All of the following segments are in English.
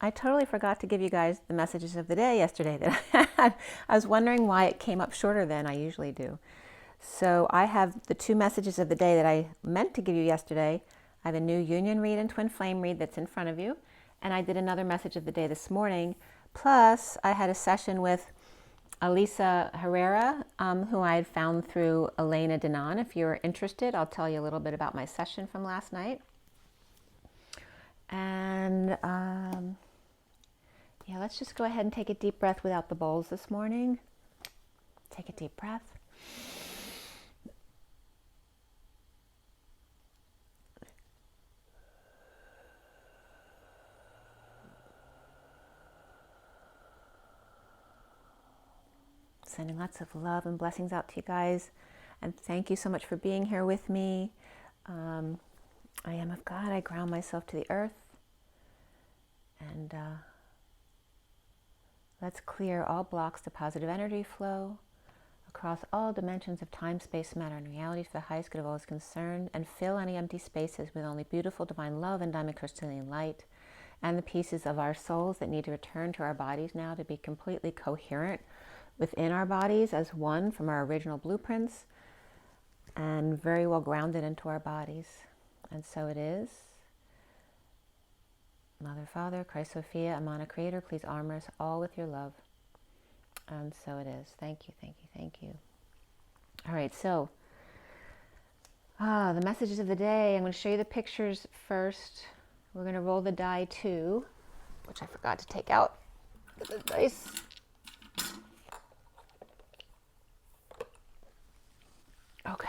I totally forgot to give you guys the messages of the day yesterday that I had. I was wondering why it came up shorter than I usually do. So I have the 2 messages of the day that I meant to give you yesterday. I have a new union read and twin flame read that's in front of you. And I did another message of the day this morning. Plus, I had a session with Elisa Herrera, who I had found through Elena Denon. If you're interested, I'll tell you a little bit about my session from last night. And yeah, let's just go ahead and take a deep breath without the bowls this morning. Take a deep breath. Sending lots of love and blessings out to you guys. And thank you so much for being here with me. I am of God. I ground myself to the earth. And let's clear all blocks to positive energy flow across all dimensions of time, space, matter, and reality for the highest good of all is concerned, and fill any empty spaces with only beautiful divine love and diamond crystalline light, and the pieces of our souls that need to return to our bodies now to be completely coherent within our bodies as one from our original blueprints, and very well grounded into our bodies. And so it is. Mother, Father, Christ, Sophia, Amana, Creator, please armor us all with your love. And so it is. Thank you, thank you, thank you. All right, so the messages of the day. I'm going to show you the pictures first. We're going to roll the die 2, which I forgot to take out. Look at the dice. Okay.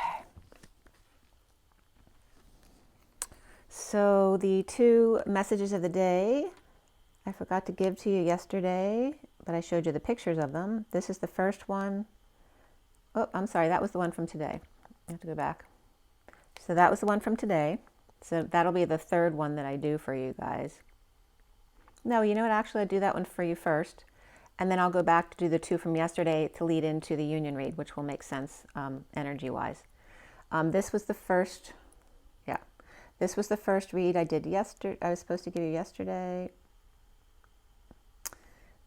So the 2 messages of the day, I forgot to give to you yesterday, but I showed you the pictures of them. This is the first one. Oh, I'm sorry, that was the one from today. I have to go back. So that was the one from today. So that'll be the 3rd one that I do for you guys. No, you know what? Actually, I'll do that one for you first. And then I'll go back to do the 2 from yesterday to lead into the union read, which will make sense energy-wise. This was the first, this was the first read I did yesterday. I was supposed to give you yesterday.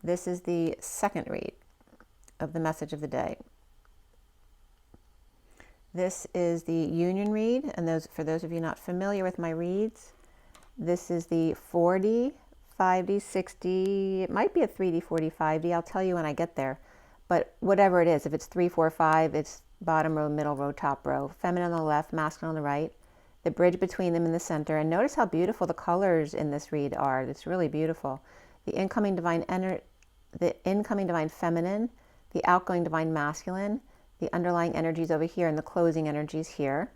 This is the 2nd read of the message of the day. This is the union read, and for those of you not familiar with my reads, this is the 4D, 5D, 6D. It might be a 3D, 4D, 5D. I'll tell you when I get there. But whatever it is, if it's 3, 4, 5, it's bottom row, middle row, top row, feminine on the left, masculine on the right, the bridge between them in the center. And notice how beautiful the colors in this read are. It's really beautiful. The incoming divine feminine, the outgoing divine masculine, the underlying energies over here, and the closing energies here.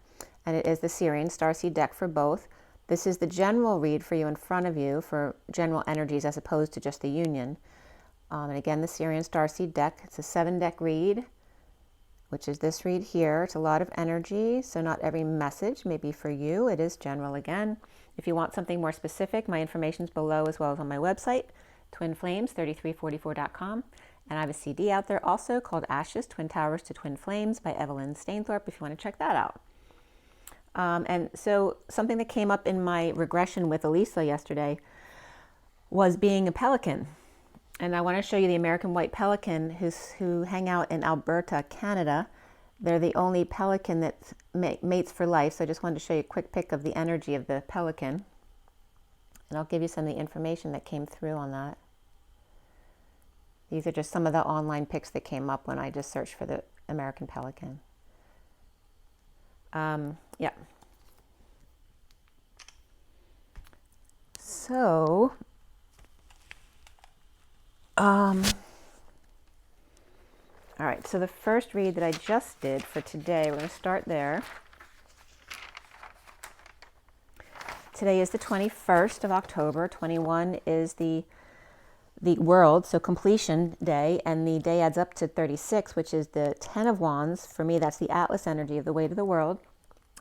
And it is the Syrian starseed deck for both. This is the general read for you in front of you for general energies as opposed to just the union. And again, the Syrian starseed deck. It's a 7-deck read, which is this read here. It's a lot of energy, so not every message may be for you. It is general again. If you want something more specific, my information is below as well as on my website, twinflames3344.com. And I have a CD out there also called Ashes, Twin Towers to Twin Flames by Evelyn Stainthorpe, if you want to check that out. And so something that came up in my regression with Elisa yesterday was being a pelican. And I want to show you the American white pelican who hang out in Alberta, Canada. They're the only pelican that mates for life. So I just wanted to show you a quick pic of the energy of the pelican. And I'll give you some of the information that came through on that. These are just some of the online pics that came up when I just searched for the American pelican. Yeah. So, all right, so the first read that I just did for today, we're going to start there. Today is the 21st of October. 21 is the world, so completion day, and the day adds up to 36, which is the 10 of Wands. For me, that's the Atlas energy of the weight of the world,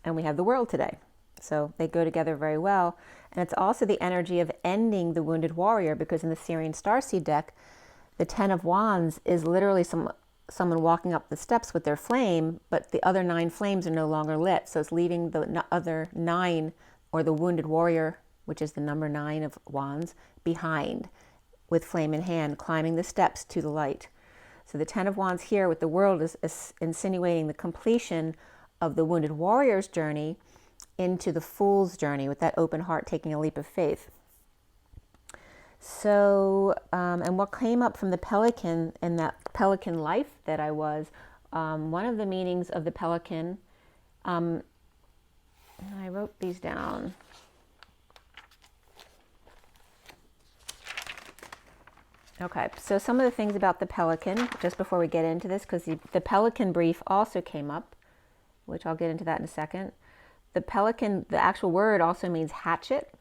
and we have the world today. So they go together very well. And it's also the energy of ending the wounded warrior, because in the Syrian starseed deck, the 10 of Wands is literally someone walking up the steps with their flame, but the other 9 flames are no longer lit. So it's leaving the other 9, or the wounded warrior which is the number 9 of wands, behind, with flame in hand, climbing the steps to the light. So the 10 of wands here with the world is insinuating the completion of the wounded warrior's journey into the fool's journey, with that open heart taking a leap of faith. So, and what came up from the pelican in that pelican life that I was, one of the meanings of the pelican, I wrote these down. Okay, so some of the things about the pelican, just before we get into this, because the pelican brief also came up, which I'll get into that in a second. The pelican, the actual word also means hatchet,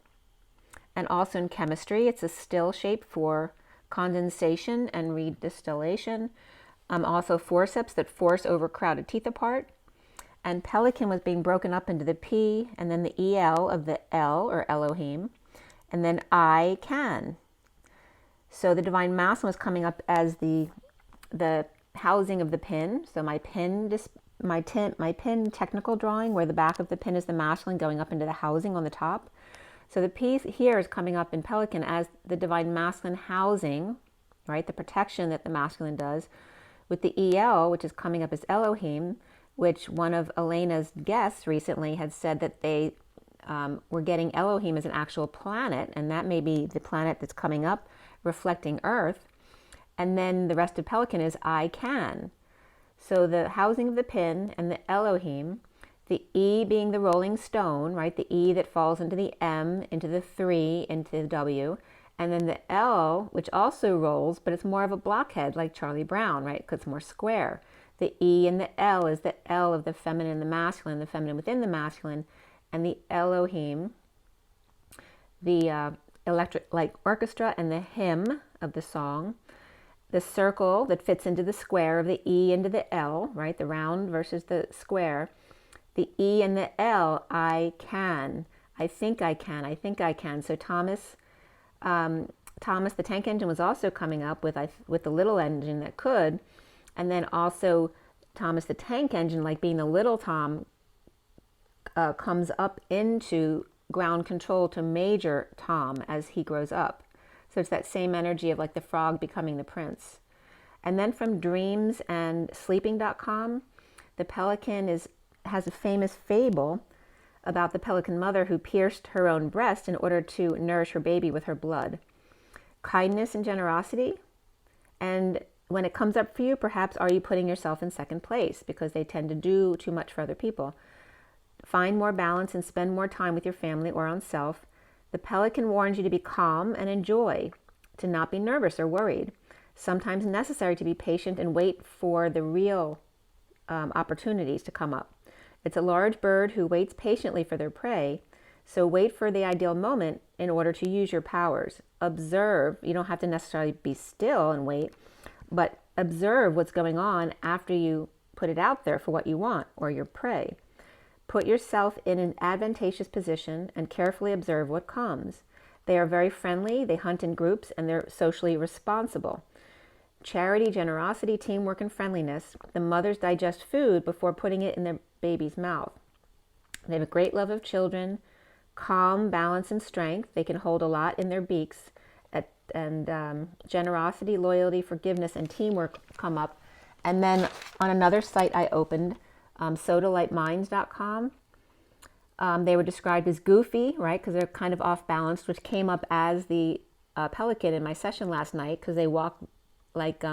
and also in chemistry, it's a still shape for condensation and redistillation. Also forceps that force overcrowded teeth apart. And pelican was being broken up into the P and then the EL of the L, or Elohim, and then I can. So the divine masculine was coming up as the housing of the pin. So my pin technical drawing, where the back of the pin is the masculine going up into the housing on the top. So the piece here is coming up in pelican as the divine masculine housing, right? The protection that the masculine does, with the EL, which is coming up as Elohim, which one of Elena's guests recently had said that they were getting Elohim as an actual planet, and that may be the planet that's coming up reflecting Earth. And then the rest of pelican is I can. So the housing of the pin and the Elohim, the E being the rolling stone, right? The E that falls into the M, into the 3, into the W. And then the L, which also rolls, but it's more of a blockhead like Charlie Brown, right? Because it's more square. The E and the L is the L of the feminine and the masculine, the feminine within the masculine. And the Elohim, the electric light orchestra, and the hymn of the song. The circle that fits into the square of the E into the L, right? The round versus the square. The E and the L, I can. I think I can. I think I can. So Thomas, the tank engine, was also coming up with the little engine that could. And then also Thomas the tank engine, like being the little Tom, comes up into ground control to Major Tom as he grows up. So it's that same energy of like the frog becoming the prince. And then from dreams and sleeping.com, the pelican has a famous fable about the pelican mother who pierced her own breast in order to nourish her baby with her blood. Kindness and generosity. And when it comes up for you, perhaps are you putting yourself in second place because they tend to do too much for other people? Find more balance and spend more time with your family or on self. The pelican warns you to be calm and enjoy, to not be nervous or worried. Sometimes necessary to be patient and wait for the real opportunities to come up. It's a large bird who waits patiently for their prey, so wait for the ideal moment in order to use your powers. Observe. You don't have to necessarily be still and wait, but observe what's going on after you put it out there for what you want or your prey. Put yourself in an advantageous position and carefully observe what comes. They are very friendly, they hunt in groups, and they're socially responsible. Charity, generosity, teamwork, and friendliness. The mothers digest food before putting it in their baby's mouth. They have a great love of children, calm, balance, and strength. They can hold a lot in their beaks. And generosity, loyalty, forgiveness, and teamwork come up. And then on another site I opened, sodalightminds.com. They were described as goofy, right? Because they're kind of off balance, which came up as the pelican in my session last night because they walk like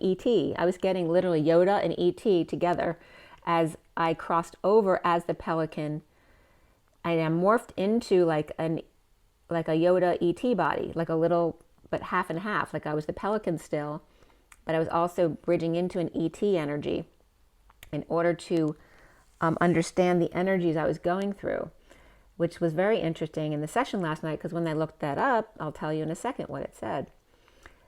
E.T. I was getting literally Yoda and E.T. together as I crossed over as the pelican. I am morphed into like a Yoda E.T. body, like a little, but half and half. Like I was the pelican still, but I was also bridging into an E.T. energy in order to understand the energies I was going through, which was very interesting in the session last night, because when I looked that up, I'll tell you in a second what it said.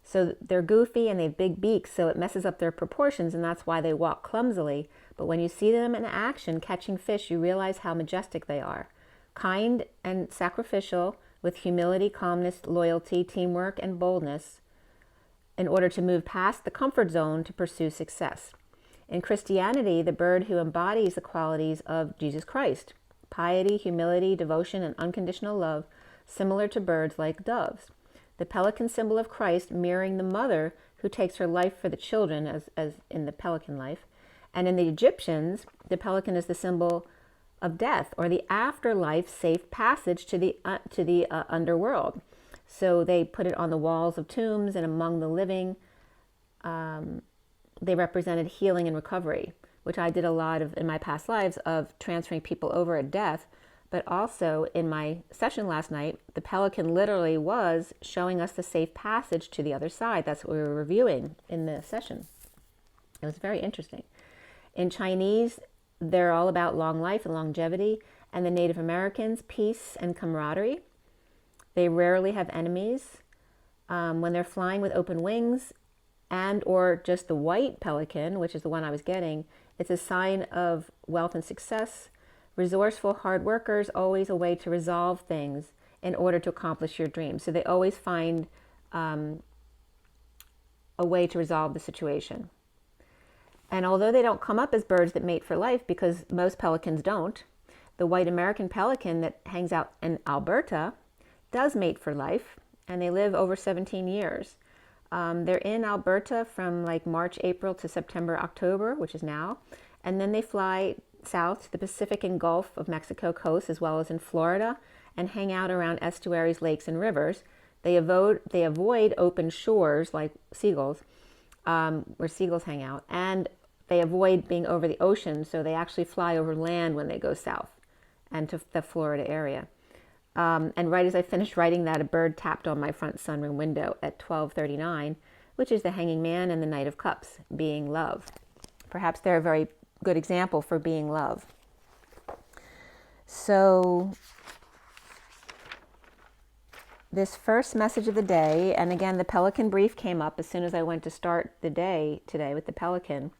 So they're goofy and they have big beaks, so it messes up their proportions, and that's why they walk clumsily. But when you see them in action catching fish, you realize how majestic they are. Kind and sacrificial, with humility, calmness, loyalty, teamwork, and boldness, in order to move past the comfort zone to pursue success. In Christianity, the bird who embodies the qualities of Jesus Christ: piety, humility, devotion, and unconditional love, similar to birds like doves. The pelican symbol of Christ mirroring the mother who takes her life for the children, as in the pelican life. And in the Egyptians, the pelican is the symbol of death, or the afterlife safe passage to the underworld. So they put it on the walls of tombs and among the living. They represented healing and recovery, which I did a lot of in my past lives, of transferring people over at death. But also in my session last night, the pelican literally was showing us the safe passage to the other side. That's what we were reviewing in the session. It was very interesting. In Chinese, they're all about long life and longevity, and the Native Americans, peace and camaraderie. They rarely have enemies. When they're flying with open wings, and or just the white pelican, which is the one I was getting, it's a sign of wealth and success. Resourceful, hard workers, always a way to resolve things in order to accomplish your dreams. So they always find a way to resolve the situation. And although they don't come up as birds that mate for life, because most pelicans don't, the white American pelican that hangs out in Alberta does mate for life, and they live over 17 years. They're in Alberta from like March, April to September, October, which is now. And then they fly south to the Pacific and Gulf of Mexico coast, as well as in Florida, and hang out around estuaries, lakes, and rivers. They avoid open shores like seagulls, where seagulls hang out, and they avoid being over the ocean, so they actually fly over land when they go south and to the Florida area. And right as I finished writing that, a bird tapped on my front sunroom window at 12:39, which is the Hanging Man and the Knight of Cups, being love. Perhaps they're a very good example for being love. So this first message of the day, and again, the pelican brief came up as soon as I went to start the day today with the pelican.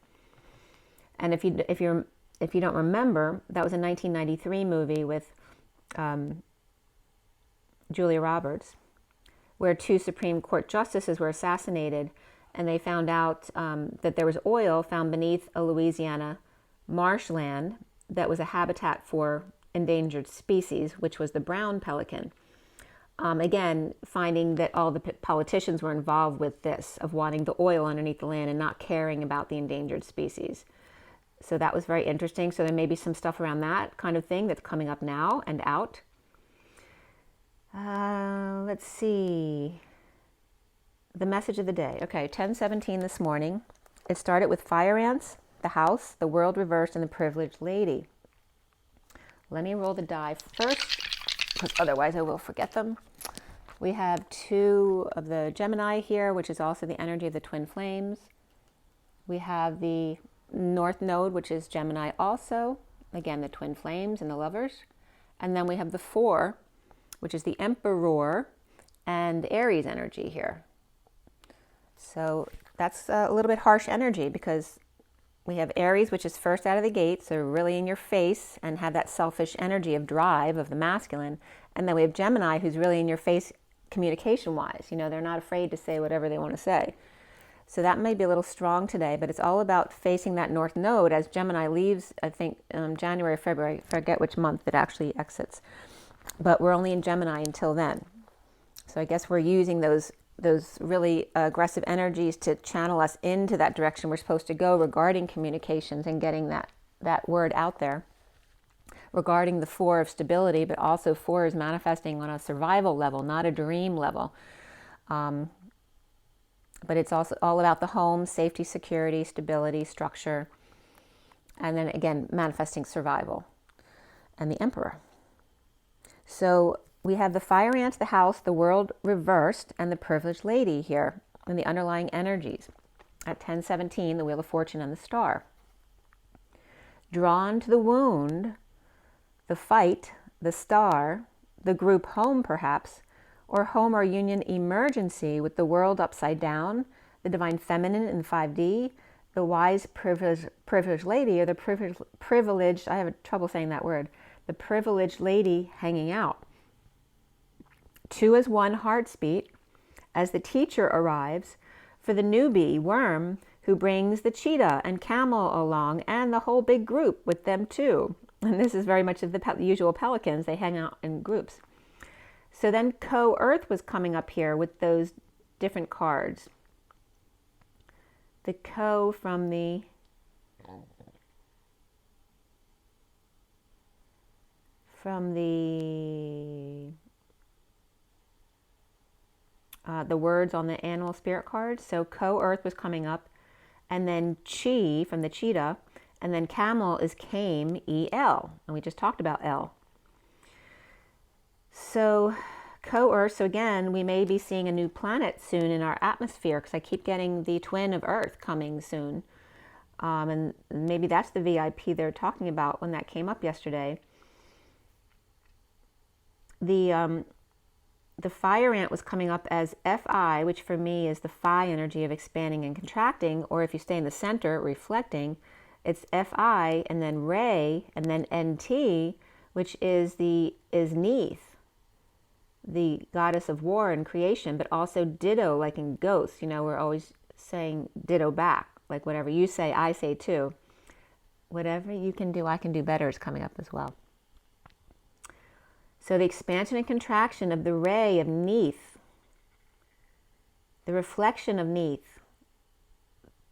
And if you don't remember, that was a 1993 movie with Julia Roberts, where 2 Supreme Court justices were assassinated, and they found out that there was oil found beneath a Louisiana marshland that was a habitat for endangered species, which was the brown pelican. Again, finding that all the politicians were involved with this, of wanting the oil underneath the land and not caring about the endangered species. So that was very interesting. So there may be some stuff around that kind of thing that's coming up now and out. Let's see. The message of the day. Okay, 10:17 this morning. It started with fire ants, the house, the world reversed, and the privileged lady. Let me roll the die first, because otherwise I will forget them. We have 2 of the Gemini here, which is also the energy of the twin flames. We have the North Node, which is Gemini also. Again, the twin flames and the lovers. And then we have the 4, which is the Emperor and Aries energy here. So that's a little bit harsh energy, because we have Aries, which is first out of the gate, so really in your face and have that selfish energy of drive of the masculine. And then we have Gemini, who's really in your face communication-wise. You know, they're not afraid to say whatever they want to say. So that may be a little strong today, but it's all about facing that North Node as Gemini leaves, I think, January or February. I forget which month it actually exits. But we're only in Gemini until then. So I guess we're using those really aggressive energies to channel us into that direction we're supposed to go regarding communications and getting that word out there. Regarding the 4 of stability, but also 4 is manifesting on a survival level, not a dream level. But it's also all about the home, safety, security, stability, structure, and then again, manifesting survival. And the Emperor. So we have the fire ant, the house, the world reversed, and the privileged lady here, and the underlying energies. At 10:17, the Wheel of Fortune and the Star. Drawn to the wound, the fight, the star, the group home perhaps, or home or union emergency with the world upside down, the divine feminine in 5D, the wise privileged lady, or the privileged, I have trouble saying that word, the privileged lady hanging out. 2 as 1 heartbeat as the teacher arrives for the newbie worm who brings the cheetah and camel along and the whole big group with them too. And this is very much of the usual pelicans. They hang out in groups. So then co-earth was coming up here with those different cards. The co from the words on the animal spirit card. So co-earth was coming up, and then chi from the cheetah, and then camel is came, E-L, and we just talked about L. So co-earth, so again, we may be seeing a new planet soon in our atmosphere, because I keep getting the twin of Earth coming soon. And maybe that's the VIP they're talking about when that came up yesterday. The fire ant was coming up as Fi, which for me is the phi energy of expanding and contracting, or if you stay in the center, reflecting, it's Fi and then Re and then Nt, which is Neith, the goddess of war and creation, but also ditto, like in ghosts. You know, we're always saying ditto back, like whatever you say, I say too. Whatever you can do, I can do better is coming up as well. So the expansion and contraction of the ray of Neith, the reflection of Neith,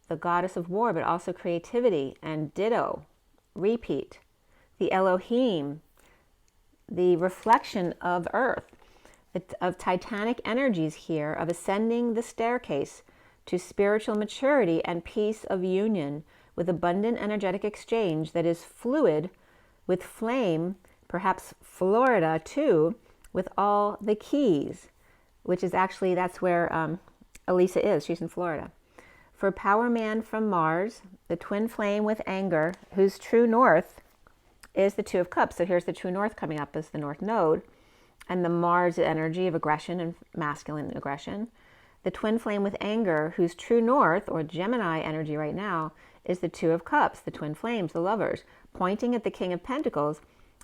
the goddess of war, but also creativity, and ditto, repeat, the Elohim, the reflection of Earth, of titanic energies here, of ascending the staircase to spiritual maturity and peace of union with abundant energetic exchange that is fluid with flame, perhaps Florida too, with all the keys, which is actually, that's where Elisa is. She's in Florida. For power man from Mars, the twin flame with anger, whose true north is the Two of Cups. So here's the true north coming up as the north node, and the Mars energy of aggression and masculine aggression. The twin flame with anger, whose true north, or Gemini energy right now, is the Two of Cups, the twin flames, the lovers, pointing at the King of Pentacles,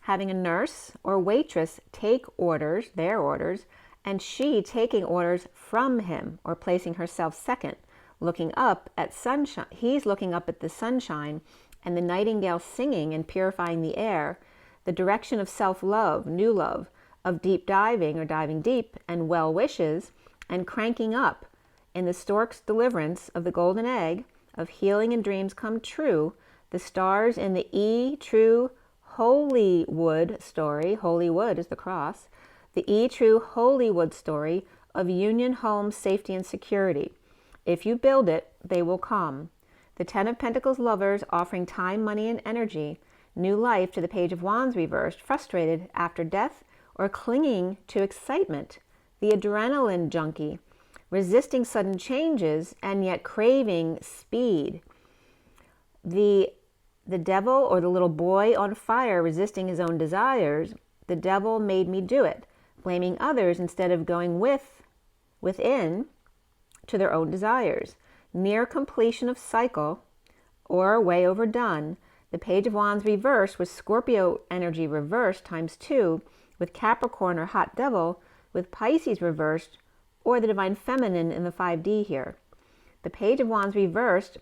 having a nurse or waitress take orders, their orders, and she taking orders from him, or placing herself second, looking up at sunshine. He's looking up at the sunshine and the nightingale singing and purifying the air, the direction of self-love, new love, of deep diving or diving deep, and well wishes, and cranking up in the stork's deliverance of the golden egg, of healing and dreams come true, the stars in the E true holy wood story, holy wood is the cross, the E true holy wood story of union, home, safety, and security. If you build it, they will come. The Ten of Pentacles lovers offering time, money, and energy, new life to the Page of Wands reversed, frustrated after death or clinging to excitement, the adrenaline junkie, resisting sudden changes and yet craving speed. The devil, or the little boy on fire resisting his own desires, the devil made me do it, blaming others instead of going within to their own desires. Near completion of cycle, or way overdone. The Page of Wands reversed with Scorpio energy reversed times 2, with Capricorn or hot devil, with Pisces reversed, or the divine feminine in the 5D here. The Page of Wands reversed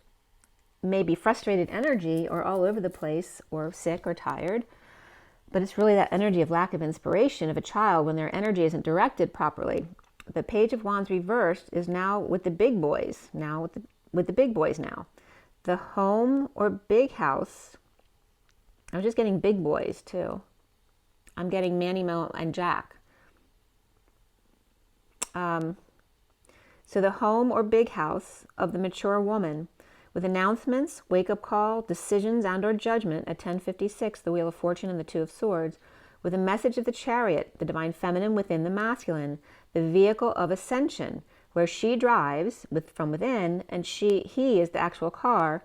may be frustrated energy, or all over the place, or sick or tired, but it's really that energy of lack of inspiration of a child when their energy isn't directed properly. The Page of Wands reversed is now with the big boys, with the big boys now. The home or big house, I was just getting big boys too. I'm getting Manny, Mo, and Jack. So the home or big house of the mature woman, with announcements, wake-up call, decisions, and or judgment at 10:56, the Wheel of Fortune and the Two of Swords, with a message of the Chariot, the divine feminine within the masculine, the vehicle of ascension, where she drives from within, and he is the actual car,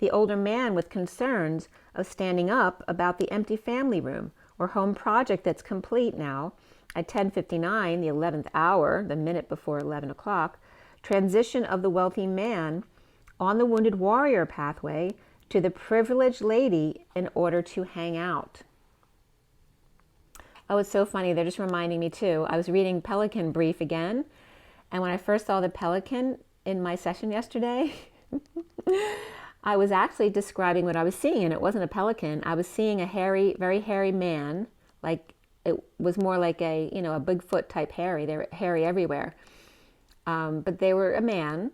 the older man with concerns of standing up about the empty family room or home project that's complete now, at 10:59, the 11th hour, the minute before 11 o'clock, transition of the wealthy man on the wounded warrior pathway to the privileged lady in order to hang out. Oh, it's so funny. They're just reminding me too. I was reading Pelican Brief again, and when I first saw the pelican in my session yesterday, I was actually describing what I was seeing, and it wasn't a pelican. I was seeing a hairy, very hairy man, like it was more like a, you know, a Bigfoot type hairy. They were hairy everywhere. But they were a man,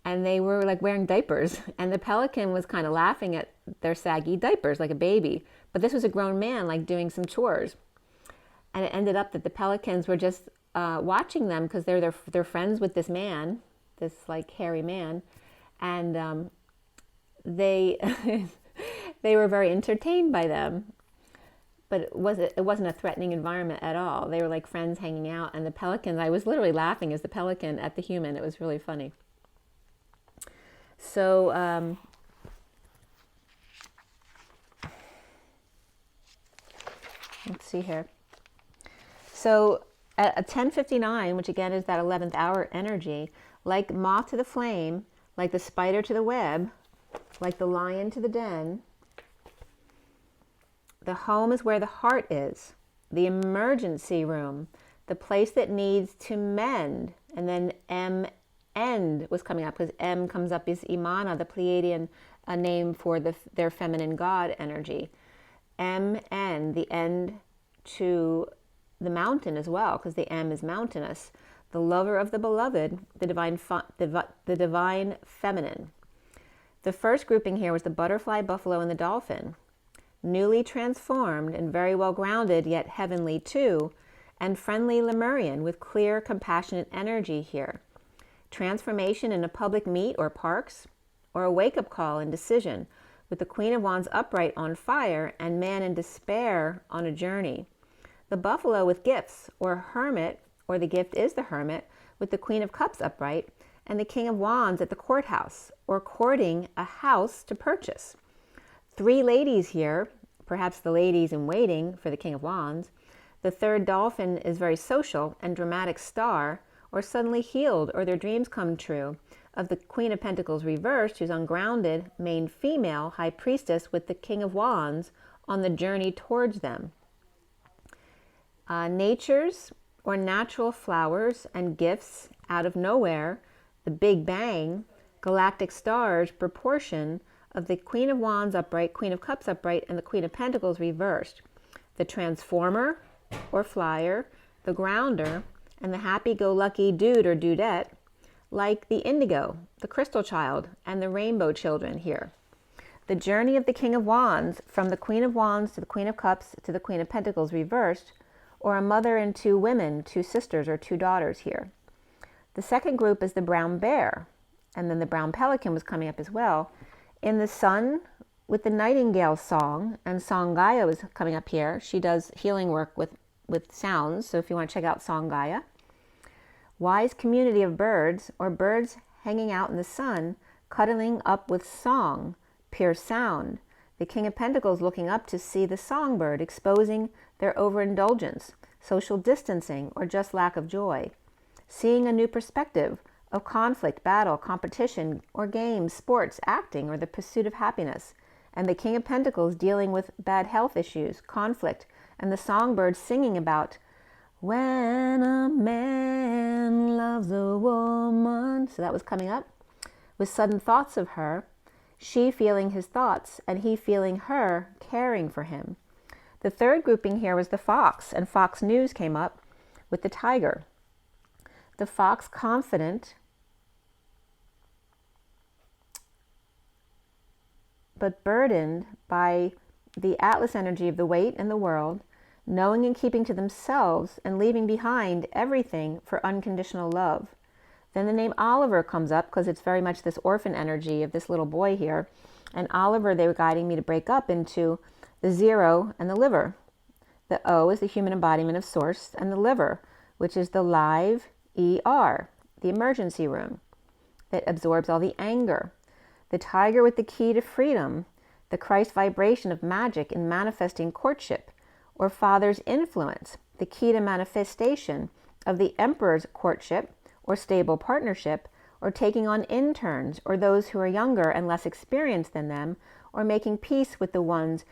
and they were like wearing diapers. And the pelican was kind of laughing at their saggy diapers like a baby. But this was a grown man, like doing some chores. And it ended up that the pelicans were just watching them because they're friends with this man, this like hairy man. And they they were very entertained by them. But it wasn't a threatening environment at all. They were like friends hanging out, and the pelicans, I was literally laughing as the pelican at the human. It was really funny. So let's see here. So at 10:59, which again is that 11th hour energy, like moth to the flame, like the spider to the web, like the lion to the den, the home is where the heart is, the emergency room, the place that needs to mend. And then end was coming up because M comes up as Imana, the Pleiadian name for their feminine god energy. End, the end to the mountain as well, because the M is mountainous. The lover of the beloved, the divine feminine. The first grouping here was the butterfly, buffalo, and the dolphin. Newly transformed and very well grounded, yet heavenly too, and friendly Lemurian with clear, compassionate energy here. Transformation in a public meet or parks, or a wake-up call and decision, with the Queen of Wands upright on fire and man in despair on a journey. The buffalo with gifts, or hermit, or the gift is the hermit, with the Queen of Cups upright, and the King of Wands at the courthouse, or courting a house to purchase. 3 ladies here, perhaps the ladies in waiting for the King of Wands. The third dolphin is very social and dramatic star, or suddenly healed, or their dreams come true, of the Queen of Pentacles reversed, who's ungrounded, main female, high priestess with the King of Wands on the journey towards them. Nature's or natural flowers and gifts out of nowhere, the Big Bang, galactic stars, proportion of the Queen of Wands upright, Queen of Cups upright, and the Queen of Pentacles reversed. The transformer or flyer, the grounder, and the happy-go-lucky dude or dudette, like the indigo, the crystal child, and the rainbow children here. The journey of the King of Wands, from the Queen of Wands to the Queen of Cups to the Queen of Pentacles reversed, or a mother and 2 women, 2 sisters or 2 daughters here. The second group is the brown bear, and then the brown pelican was coming up as well. In the sun with the nightingale song, and Sangaya is coming up here. She does healing work with sounds, so if you want to check out Sangaya. Wise community of birds, or birds hanging out in the sun, cuddling up with song, pure sound. The King of Pentacles looking up to see the songbird, exposing their overindulgence, social distancing, or just lack of joy. Seeing a new perspective of conflict, battle, competition, or games, sports, acting, or the pursuit of happiness. And the King of Pentacles dealing with bad health issues, conflict, and the songbird singing about when a man loves a woman. So that was coming up with sudden thoughts of her, she feeling his thoughts, and he feeling her caring for him. The third grouping here was the fox, and Fox News came up with the tiger. The fox confident, but burdened by the Atlas energy of the weight and the world, knowing and keeping to themselves and leaving behind everything for unconditional love. Then the name Oliver comes up because it's very much this orphan energy of this little boy here. And Oliver, they were guiding me to break up into the 0 and the liver. The O is the human embodiment of source, and the liver, which is the live ER, the emergency room that absorbs all the anger. The tiger with the key to freedom, the Christ vibration of magic in manifesting courtship, or father's influence, the key to manifestation of the emperor's courtship, or stable partnership, or taking on interns, or those who are younger and less experienced than them, or making peace with the ones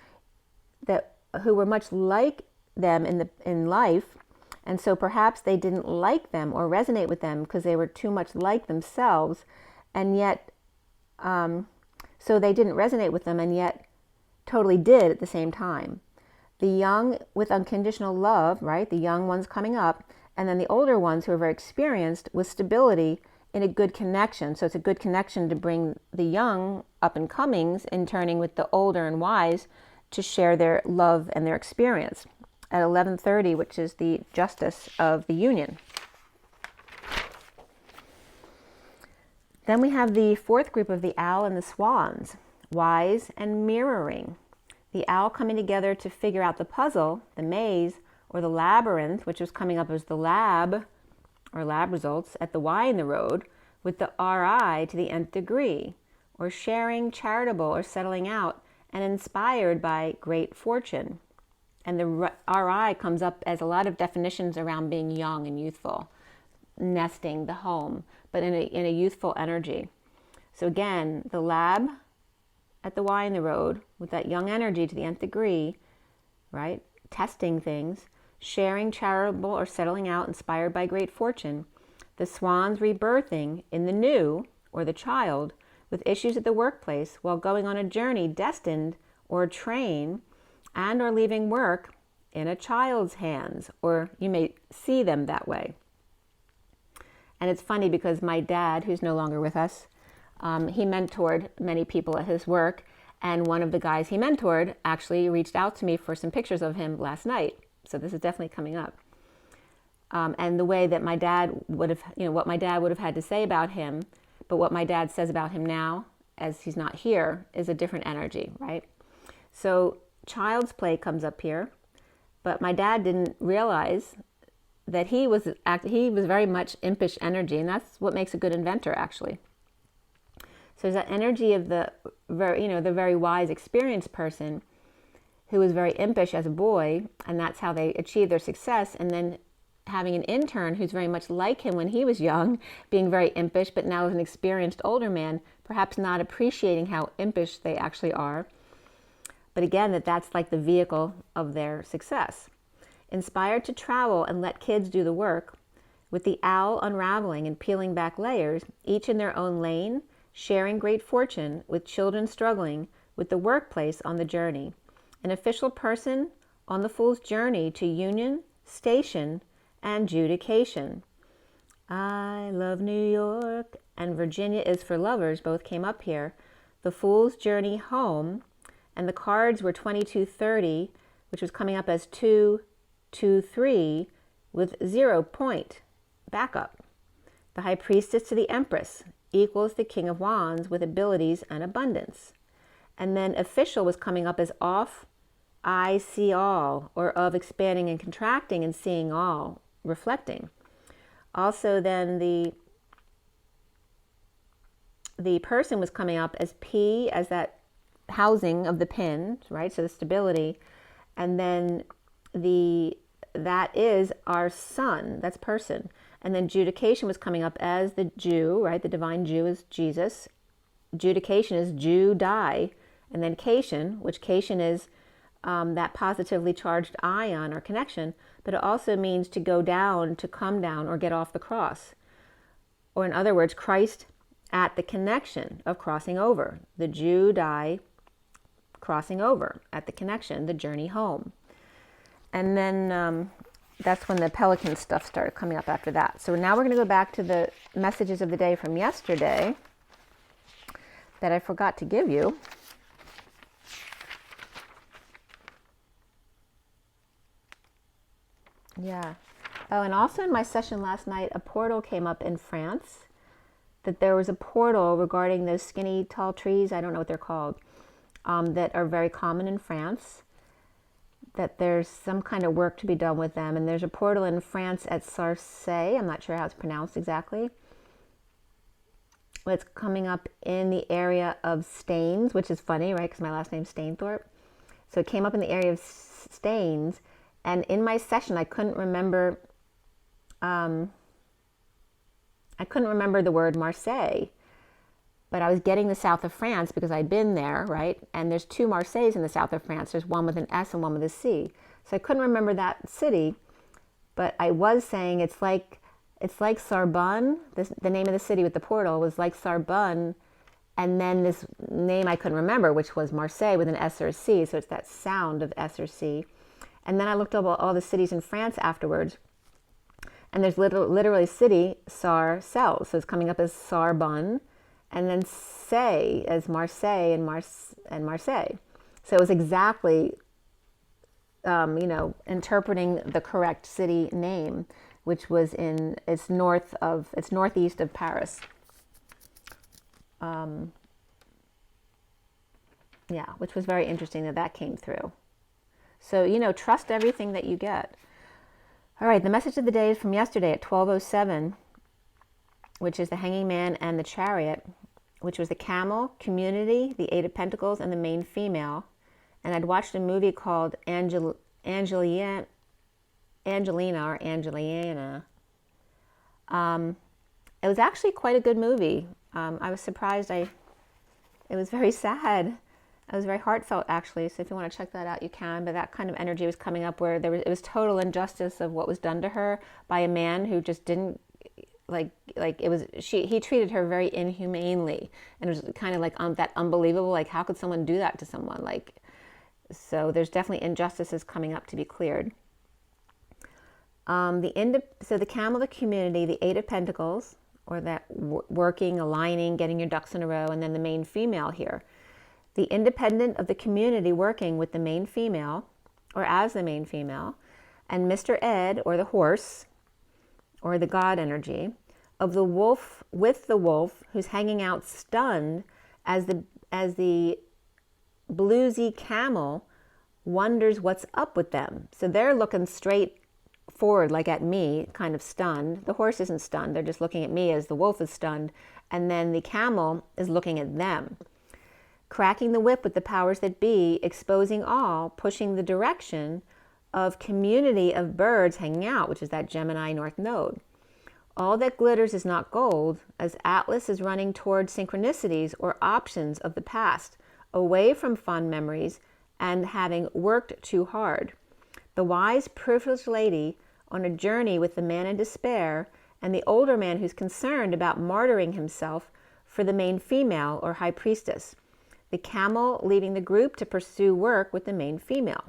who were much like them in life, and so perhaps they didn't like them or resonate with them because they were too much like themselves, and yet, so they didn't resonate with them, and yet totally did at the same time. The young with unconditional love, right? The young ones coming up, and then the older ones who are very experienced with stability in a good connection. So it's a good connection to bring the young up and comings in turning with the older and wise to share their love and their experience at 11:30, which is the justice of the union. Then we have the fourth group of the owl and the swans, wise and mirroring. The owl coming together to figure out the puzzle, the maze, or the labyrinth, which was coming up as the lab, or lab results, at the Y in the road, with the RI to the nth degree, or sharing, charitable, or settling out, and inspired by great fortune. And the RI comes up as a lot of definitions around being young and youthful, nesting, the home, but in a youthful energy. So again, the lab at the Y in the road with that young energy to the nth degree, right? Testing things, sharing, charitable, or settling out, inspired by great fortune. The swans rebirthing in the new, or the child, with issues at the workplace while going on a journey destined or train and or leaving work in a child's hands, or you may see them that way. And it's funny because my dad, who's no longer with us, he mentored many people at his work, and one of the guys he mentored actually reached out to me for some pictures of him last night. So this is definitely coming up. And the way that my dad would have, what my dad would have had to say about him, but what my dad says about him now, as he's not here, is a different energy, right? So child's play comes up here, but my dad didn't realize that he was very much impish energy, and that's what makes a good inventor, actually. So there's that energy of the very wise, experienced person who was very impish as a boy, and that's how they achieve their success. And then having an intern who's very much like him when he was young, being very impish, but now as an experienced older man, perhaps not appreciating how impish they actually are. But again, that's like the vehicle of their success. Inspired to travel and let kids do the work, with the owl unraveling and peeling back layers, each in their own lane, sharing great fortune with children struggling with the workplace on the journey. An official person on the fool's journey to union, station, and judication. I love New York, and Virginia is for lovers, both came up here. The fool's journey home, and the cards were 2230, which was coming up as 223 with 0 point backup. The high priestess to the empress equals the king of wands with abilities and abundance. And then official was coming up as off, I see all, or of expanding and contracting and seeing all, reflecting. Also then the person was coming up as P, as that housing of the pin, right? So the stability. And then that is our sun, that's person. And then judication was coming up as the Jew, right? The divine Jew is Jesus. Judication is Jew, die. And then cation, which cation is that positively charged ion or connection, but it also means to go down, to come down, or get off the cross. Or in other words, Christ at the connection of crossing over. The Jew, die, crossing over at the connection, the journey home. And then that's when the pelican stuff started coming up after that. So now we're going to go back to the messages of the day from yesterday that I forgot to give you. Yeah. Oh, and also in my session last night, a portal came up in France. That there was a portal regarding those skinny, tall trees, I don't know what they're called, that are very common in France. That there's some kind of work to be done with them. And there's a portal in France at Sarcey. I'm not sure how it's pronounced exactly. It's coming up in the area of Staines, which is funny, right? Because my last name's Stainthorpe. So it came up in the area of Staines. And in my session, I couldn't remember the word Marseille. But I was getting the south of France because I'd been there, right? And there's 2 Marseilles in the south of France. There's one with an S and one with a C. So I couldn't remember that city, but I was saying it's like Sorbonne. The name of the city with the portal was like Sorbonne, and then this name I couldn't remember, which was Marseille with an S or a C. So it's that sound of S or C. And then I looked up all the cities in France afterwards. And there's literally city, Sarcelles. So it's coming up as Sarbonne. And then Say as Marseille and Marseille. So it was exactly, interpreting the correct city name, which was it's northeast of Paris. Which was very interesting that came through. So, trust everything that you get. All right, the message of the day is from yesterday at 12:07, which is the Hanging Man and the Chariot, which was the Camel, Community, the Eight of Pentacles, and the main female. And I'd watched a movie called Angelina. It was actually quite a good movie. I was surprised. It was very sad. It was very heartfelt, actually. So if you want to check that out, you can. But that kind of energy was coming up where it was total injustice of what was done to her by a man who just didn't he treated her very inhumanely, and it was kind of like that unbelievable. Like, how could someone do that to someone? So there's definitely injustices coming up to be cleared. So the Camel, the Community, the Eight of Pentacles, or that working, aligning, getting your ducks in a row, and then the main female here. The independent of the community working with the main female, or as the main female, and Mr. Ed, or the horse, or the God energy, of the wolf with the wolf, who's hanging out stunned as the bluesy camel wonders what's up with them. So they're looking straight forward, like at me, kind of stunned. The horse isn't stunned. They're just looking at me as the wolf is stunned. And then the camel is looking at them. Cracking the whip with the powers that be, exposing all, pushing the direction of community of birds hanging out, which is that Gemini North Node. All that glitters is not gold, as Atlas is running toward synchronicities or options of the past, away from fond memories and having worked too hard. The wise, privileged lady on a journey with the man in despair, and the older man who's concerned about martyring himself for the main female or high priestess. The camel leading the group to pursue work with the main female.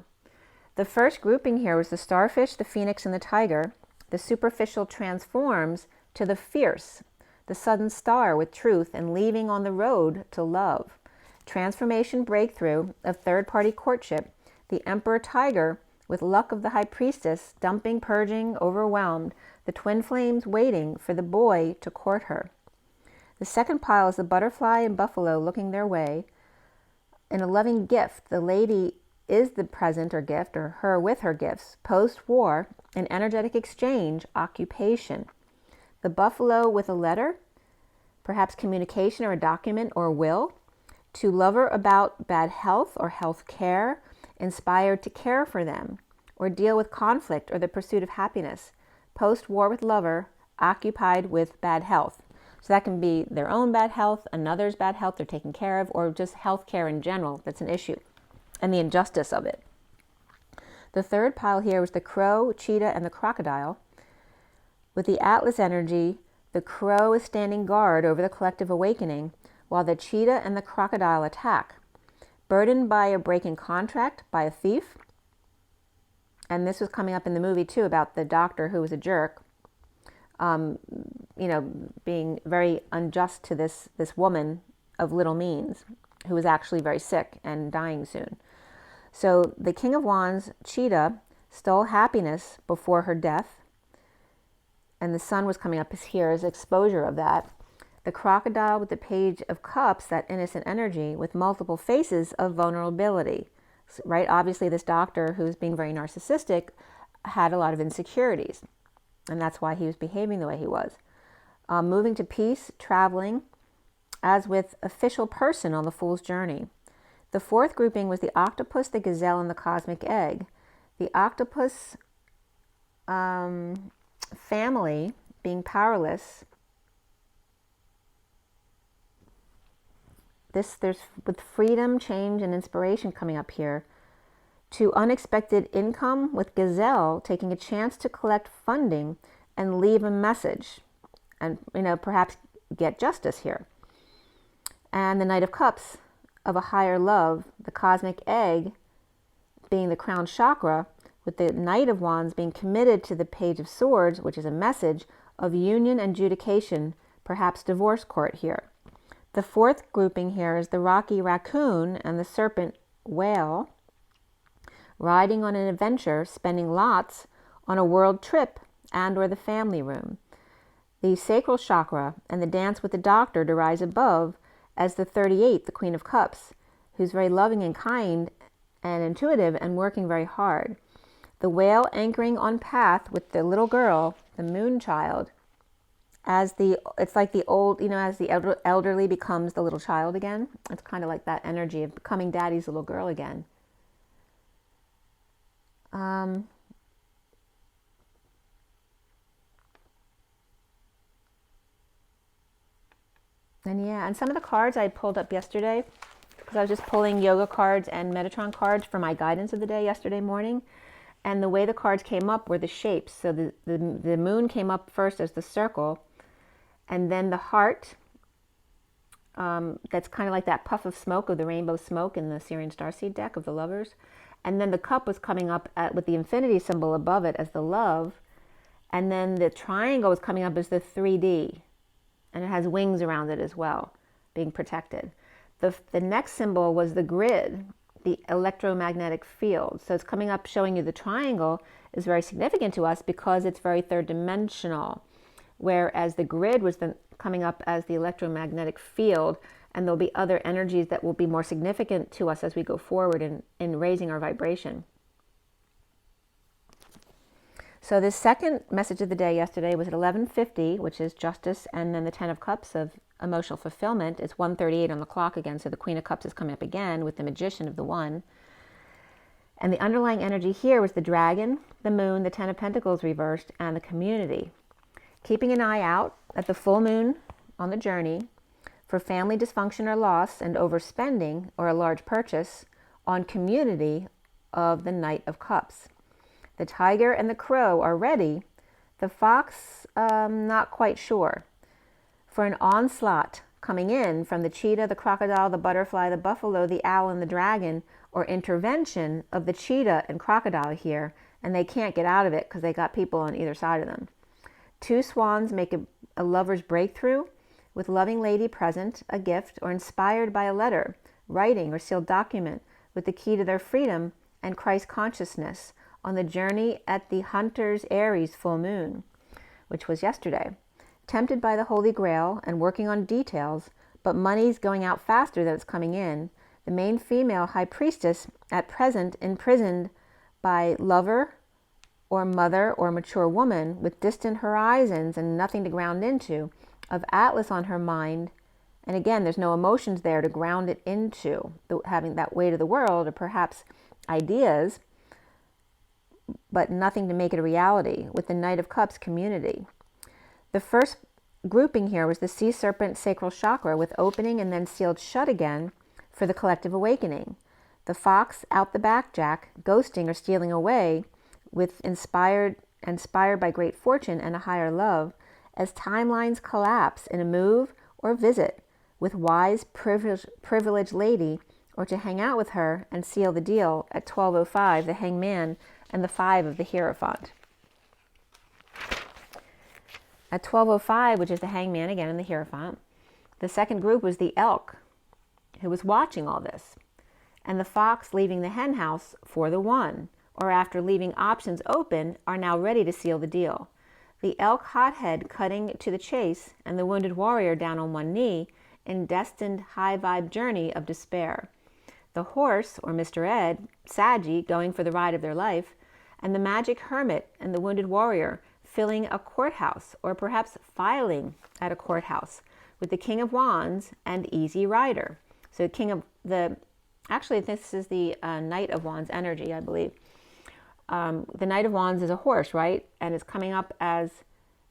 The first grouping here was the starfish, the phoenix, and the tiger. The superficial transforms to the fierce, the sudden star with truth and leaving on the road to love. Transformation breakthrough of third-party courtship. The emperor tiger with luck of the high priestess, dumping, purging, overwhelmed. The twin flames waiting for the boy to court her. The second pile is the butterfly and buffalo looking their way. In a loving gift, the lady is the present or gift, or her with her gifts. Post-war, an energetic exchange, occupation. The buffalo with a letter, perhaps communication or a document or will. To lover about bad health or health care, inspired to care for them, or deal with conflict or the pursuit of happiness. Post-war with lover, occupied with bad health. So that can be their own bad health, another's bad health they're taking care of, or just health care in general that's an issue, and the injustice of it. The third pile here was the crow, cheetah, and the crocodile. With the Atlas energy, the crow is standing guard over the collective awakening, while the cheetah and the crocodile attack. Burdened by a break in contract, by a thief. And this was coming up in the movie too, about the doctor who was a jerk. Being very unjust to this woman of little means, who was actually very sick and dying soon. So the King of Wands, cheetah, stole happiness before her death. And the sun was coming up here as exposure of that. The crocodile with the Page of Cups, that innocent energy, with multiple faces of vulnerability. Right? Obviously, this doctor, who's being very narcissistic, had a lot of insecurities. And that's why he was behaving the way he was. Moving to peace, traveling, as with official person on the Fool's Journey. The fourth grouping was the octopus, the gazelle, and the cosmic egg. The octopus family being powerless. There's with freedom, change, and inspiration coming up here. To unexpected income with gazelle taking a chance to collect funding and leave a message, and perhaps get justice here. And the Knight of Cups of a higher love, the cosmic egg being the crown chakra with the Knight of Wands being committed to the Page of Swords, which is a message of union and adjudication, perhaps divorce court here. The fourth grouping here is the Rocky Raccoon and the Serpent Whale, riding on an adventure, spending lots on a world trip and or the family room. The Sacral Chakra and the Dance with the Doctor to rise above as the 38th, the Queen of Cups, who's very loving and kind and intuitive and working very hard. The Whale anchoring on path with the little girl, the Moon Child, it's like the old, as the elderly becomes the little child again. It's kind of like that energy of becoming daddy's little girl again. And some of the cards I pulled up yesterday, because I was just pulling yoga cards and Metatron cards for my guidance of the day yesterday morning. And the way the cards came up were the shapes. So the moon came up first as the circle, and then the heart, that's kind of like that puff of smoke of the rainbow smoke in the Syrian Starseed deck of the lovers. And then the cup was coming up with the infinity symbol above it as the love. And then the triangle was coming up as the 3D. And it has wings around it as well, being protected. The next symbol was the grid, the electromagnetic field. So it's coming up showing you the triangle is very significant to us because it's very third dimensional. Whereas the grid was then coming up as the electromagnetic field, and there'll be other energies that will be more significant to us as we go forward in raising our vibration. So the second message of the day yesterday was at 11:50, which is justice, and then the 10 of Cups of emotional fulfillment. It's 1:38 on the clock again, so the Queen of Cups is coming up again with the Magician of the One. And the underlying energy here was the Dragon, the Moon, the 10 of Pentacles reversed, and the community. Keeping an eye out at the full moon on the journey for family dysfunction or loss and overspending or a large purchase on community of the Knight of Cups. The tiger and the crow are ready. The fox, not quite sure. For an onslaught coming in from the cheetah, the crocodile, the butterfly, the buffalo, the owl, and the dragon, or intervention of the cheetah and crocodile here, and they can't get out of it because they got people on either side of them. Two swans make a lover's breakthrough with loving lady present, a gift, or inspired by a letter, writing, or sealed document with the key to their freedom and Christ consciousness on the journey at the Hunter's Aries full moon, which was yesterday. Tempted by the Holy Grail and working on details, but money's going out faster than it's coming in, the main female high priestess at present imprisoned by lover or mother or mature woman with distant horizons and nothing to ground into, of Atlas on her mind. And again, there's no emotions there to ground it into, having that weight of the world or perhaps ideas, but nothing to make it a reality, with the Knight of Cups community. The first grouping here was the Sea Serpent Sacral Chakra with opening and then sealed shut again for the collective awakening. The Fox out the back jack, ghosting or stealing away, with inspired by great fortune and a higher love, as timelines collapse in a move or visit with wise privileged lady, or to hang out with her and seal the deal at 12:05, the Hangman and the 5 of the Hierophant. At 12:05, which is the Hangman again and the Hierophant, the second group was the Elk, who was watching all this, and the Fox leaving the hen house for the One, or after leaving options open, are now ready to seal the deal. The Elk hothead cutting to the chase, and the wounded warrior down on one knee in destined high vibe journey of despair. The horse, or Mr. Ed, Saggy, going for the ride of their life, and the magic hermit and the wounded warrior filling a courthouse, or perhaps filing at a courthouse, with the King of Wands and Easy Rider. So actually this is the Knight of Wands energy, I believe. The Knight of Wands is a horse, right? And it's coming up as,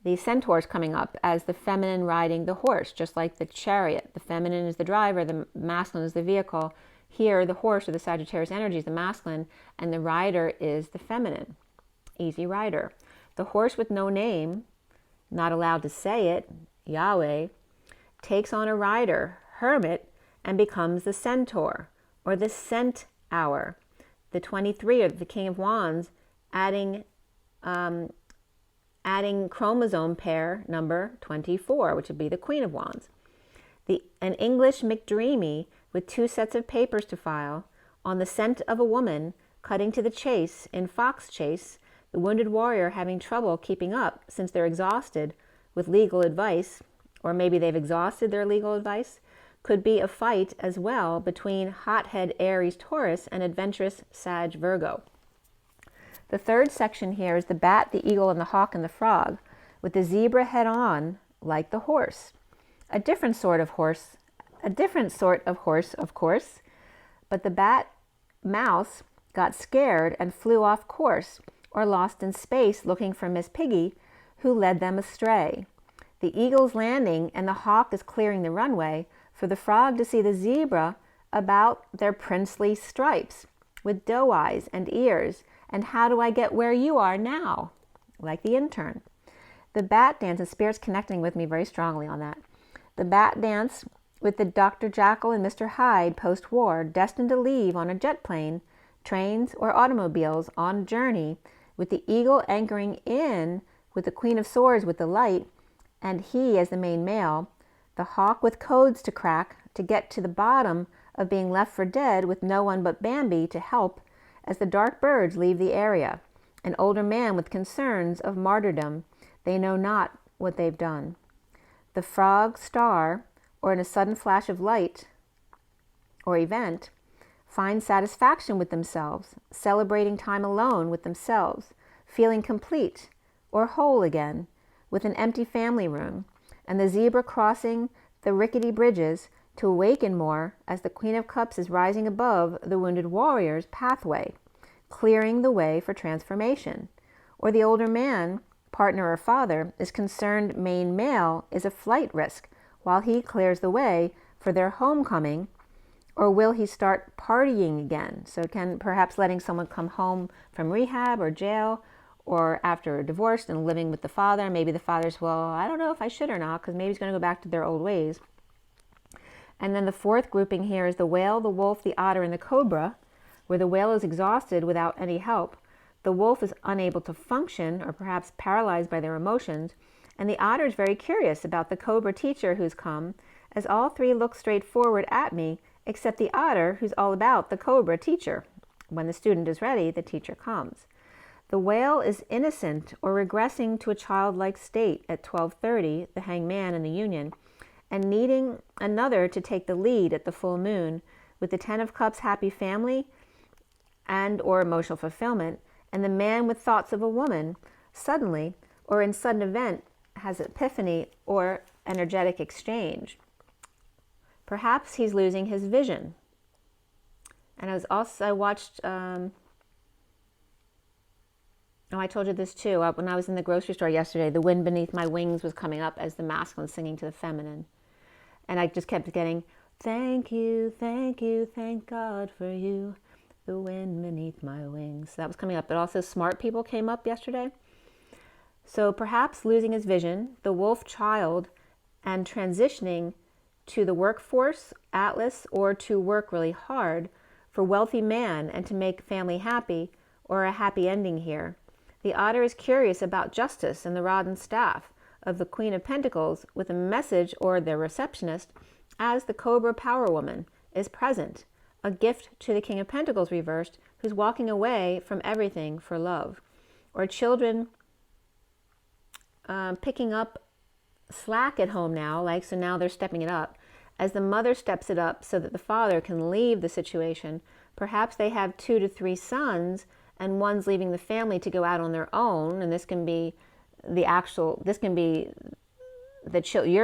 the centaur is coming up as the feminine riding the horse, just like the chariot. The feminine is the driver, the masculine is the vehicle. Here, the horse, or the Sagittarius energy, is the masculine, and the rider is the feminine, Easy Rider. The horse with no name, not allowed to say it, Yahweh, takes on a rider, hermit, and becomes the centaur, or the cent hour. The 23 of the King of Wands adding chromosome pair number 24, which would be the Queen of Wands. An English McDreamy with 2 sets of papers to file, on the scent of a woman, cutting to the chase in fox chase, the wounded warrior having trouble keeping up since they're exhausted with legal advice, or maybe they've exhausted their legal advice, could be a fight as well between hothead Aries Taurus and adventurous Sag Virgo. The third section here is the bat, the eagle, and the hawk and the frog, with the zebra head on like the horse. A different sort of horse, of course, but the bat mouse got scared and flew off course, or lost in space looking for Miss Piggy, who led them astray. The eagle's landing and the hawk is clearing the runway for the frog to see the zebra about their princely stripes, with doe eyes and ears, and how do I get where you are now? Like the intern. The bat dance, and Spirit's connecting with me very strongly on that. The bat dance with the Dr. Jekyll and Mr. Hyde post-war, destined to leave on a jet plane, trains, or automobiles on a journey, with the eagle anchoring in with the Queen of Swords with the light, and he as the main male, the hawk with codes to crack to get to the bottom of being left for dead with no one but Bambi to help as the dark birds leave the area, an older man with concerns of martyrdom, they know not what they've done. The frog star, or in a sudden flash of light or event, find satisfaction with themselves, celebrating time alone with themselves, feeling complete or whole again, with an empty family room, and the zebra crossing the rickety bridges to awaken more as the Queen of Cups is rising above the wounded warrior's pathway, clearing the way for transformation. Or the older man, partner or father, is concerned main male is a flight risk while he clears the way for their homecoming, or will he start partying again? So can perhaps letting someone come home from rehab or jail, or after a divorce and living with the father. Maybe the father's, well, I don't know if I should or not, because maybe he's going to go back to their old ways. And then the fourth grouping here is the whale, the wolf, the otter, and the cobra, where the whale is exhausted without any help. The wolf is unable to function, or perhaps paralyzed by their emotions, and the otter is very curious about the cobra teacher who's come, as all three look straight forward at me, except the otter, who's all about the cobra teacher. When the student is ready, the teacher comes. The whale is innocent or regressing to a childlike state at 12:30, the hangman in the union, and needing another to take the lead at the full moon, with the 10 of Cups happy family and or emotional fulfillment, and the man with thoughts of a woman suddenly or in sudden event has epiphany or energetic exchange. Perhaps he's losing his vision. And I watched, I told you this too, when I was in the grocery store yesterday, The Wind Beneath My Wings was coming up as the masculine singing to the feminine. And I just kept getting, thank you, thank God for you, the wind beneath my wings. So that was coming up. But also smart people came up yesterday. So perhaps losing his vision, the wolf child, and transitioning to the workforce, Atlas, or to work really hard for wealthy man and to make family happy, or a happy ending here. The otter is curious about justice and the rod and staff of the Queen of Pentacles with a message, or their receptionist, as the Cobra Power Woman is present, a gift to the King of Pentacles reversed, who's walking away from everything for love. Or children picking up slack at home now, so now they're stepping it up. As the mother steps it up so that the father can leave the situation, perhaps they have 2 to 3 sons and one's leaving the family to go out on their own, and this can be your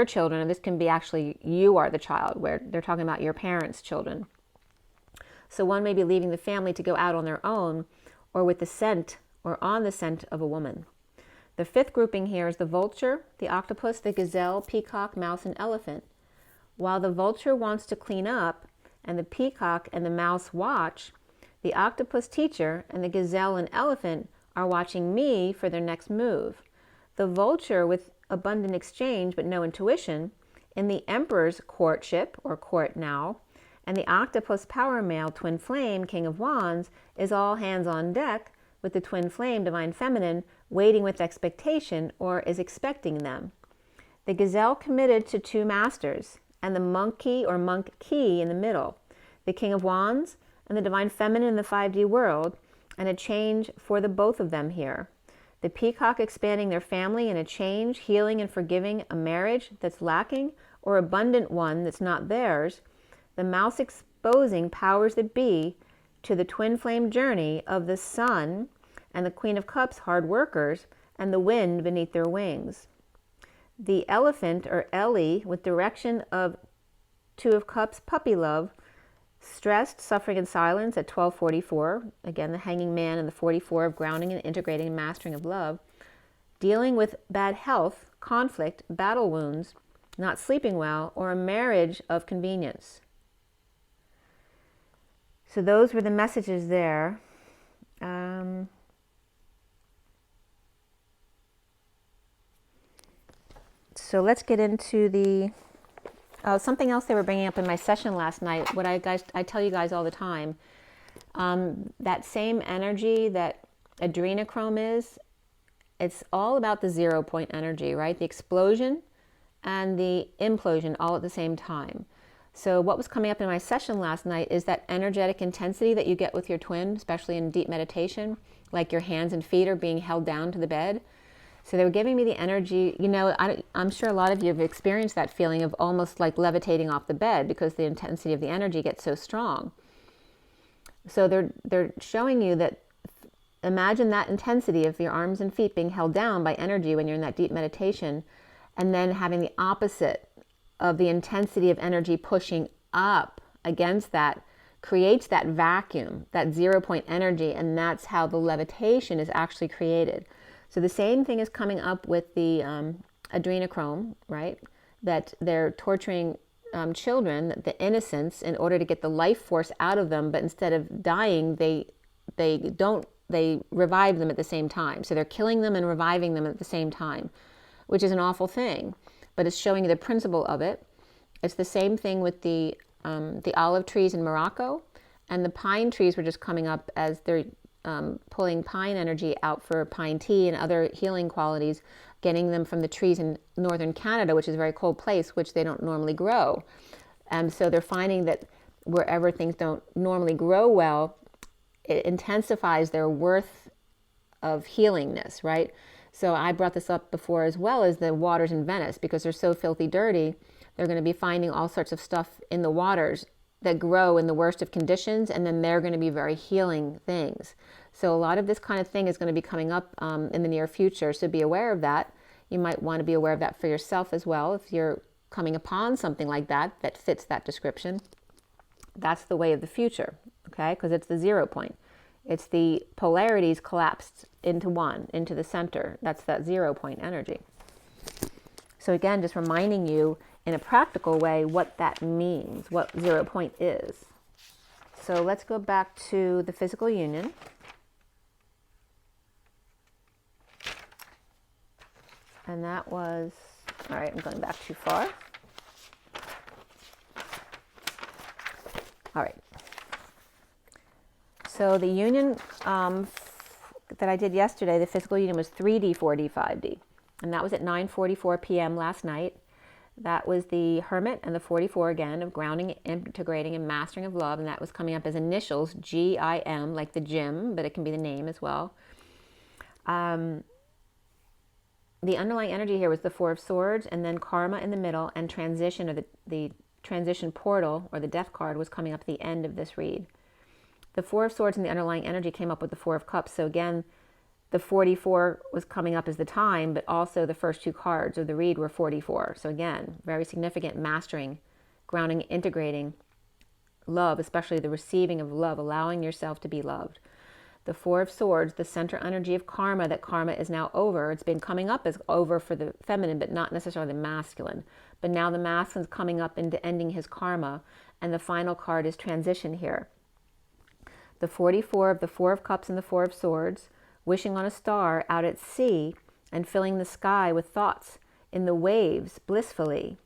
children, and this can be actually you are the child, where they're talking about your parents' children. So one may be leaving the family to go out on their own, or with the scent, or on the scent of a woman. The fifth grouping here is the vulture, the octopus, the gazelle, peacock, mouse, and elephant. While the vulture wants to clean up, and the peacock and the mouse watch, the octopus teacher and the gazelle and elephant are watching me for their next move. The vulture with abundant exchange but no intuition, in the emperor's courtship, or court now, and the octopus power male twin flame, King of Wands, is all hands on deck, with the twin flame, divine feminine, waiting with expectation or is expecting them. The gazelle committed to two masters, and the monkey or monk key in the middle, the king of wands and the divine feminine in the 5D world, and a change for the both of them here. The peacock expanding their family in a change, healing and forgiving a marriage that's lacking or abundant one that's not theirs. The mouse exposing powers that be to the twin flame journey of the sun and the queen of cups, hard workers, and the wind beneath their wings. The elephant or Ellie with direction of two of cups, puppy love, stressed, suffering in silence at 1244. Again, the hanging man and the 44 of grounding and integrating and mastering of love. Dealing with bad health, conflict, battle wounds, not sleeping well, or a marriage of convenience. So those were the messages there. So let's get into the something else they were bringing up in my session last night. What I tell you guys all the time, that same energy that adrenochrome is, it's all about the 0 point energy, right? The explosion and the implosion all at the same time. So what was coming up in my session last night is that energetic intensity that you get with your twin, especially in deep meditation, like your hands and feet are being held down to the bed. So they were giving me the energy, you know, I'm sure a lot of you have experienced that feeling of almost like levitating off the bed because the intensity of the energy gets so strong. So they're showing you that, imagine that intensity of your arms and feet being held down by energy when you're in that deep meditation, and then having the opposite of the intensity of energy pushing up against that creates that vacuum, that 0 point energy, and that's how the levitation is actually created. So the same thing is coming up with the adrenochrome, right? That they're torturing children, the innocents, in order to get the life force out of them, but instead of dying, they revive them at the same time. So they're killing them and reviving them at the same time, which is an awful thing. But it's showing you the principle of it. It's the same thing with the olive trees in Morocco, and the pine trees were just coming up as they're pulling pine energy out for pine tea and other healing qualities, getting them from the trees in northern Canada, which is a very cold place, which they don't normally grow. So they're finding that wherever things don't normally grow well, it intensifies their worth of healingness, right? So I brought this up before as well as the waters in Venice, because they're so filthy dirty. They're going to be finding all sorts of stuff in the waters that grow in the worst of conditions, and then they're going to be very healing things. So a lot of this kind of thing is going to be coming up in the near future, so be aware of that. You might want to be aware of that for yourself as well. If you're coming upon something like that that fits that description, that's the way of the future, okay? Because it's the 0 point. It's the polarities collapsed into one, into the center. That's that 0 point energy. So again, just reminding you in a practical way what that means, what 0 point is. So let's go back to the physical union. And that was, all right, I'm going back too far. All right. So the union that I did yesterday, the physical union, was 3D, 4D, 5D. And that was at 9:44 p.m. last night. That was the Hermit and the 44 again of grounding, integrating, and mastering of love. And that was coming up as initials, GIM, like the gym, but it can be the name as well. The underlying energy here was the 4 of Swords, and then karma in the middle, and transition, or the transition portal, or the death card, was coming up at the end of this read. The 4 of Swords and the underlying energy came up with the 4 of Cups. So again, the 44 was coming up as the time, but also the first 2 cards of the read were 44. So again, very significant mastering, grounding, integrating love, especially the receiving of love, allowing yourself to be loved. The 4 of Swords, the center energy of karma, that karma is now over. It's been coming up as over for the feminine, but not necessarily the masculine. But now the masculine's coming up into ending his karma, and the final card is transition here. The 44 of the 4 of Cups and the 4 of Swords, wishing on a star out at sea and filling the sky with thoughts in the waves blissfully,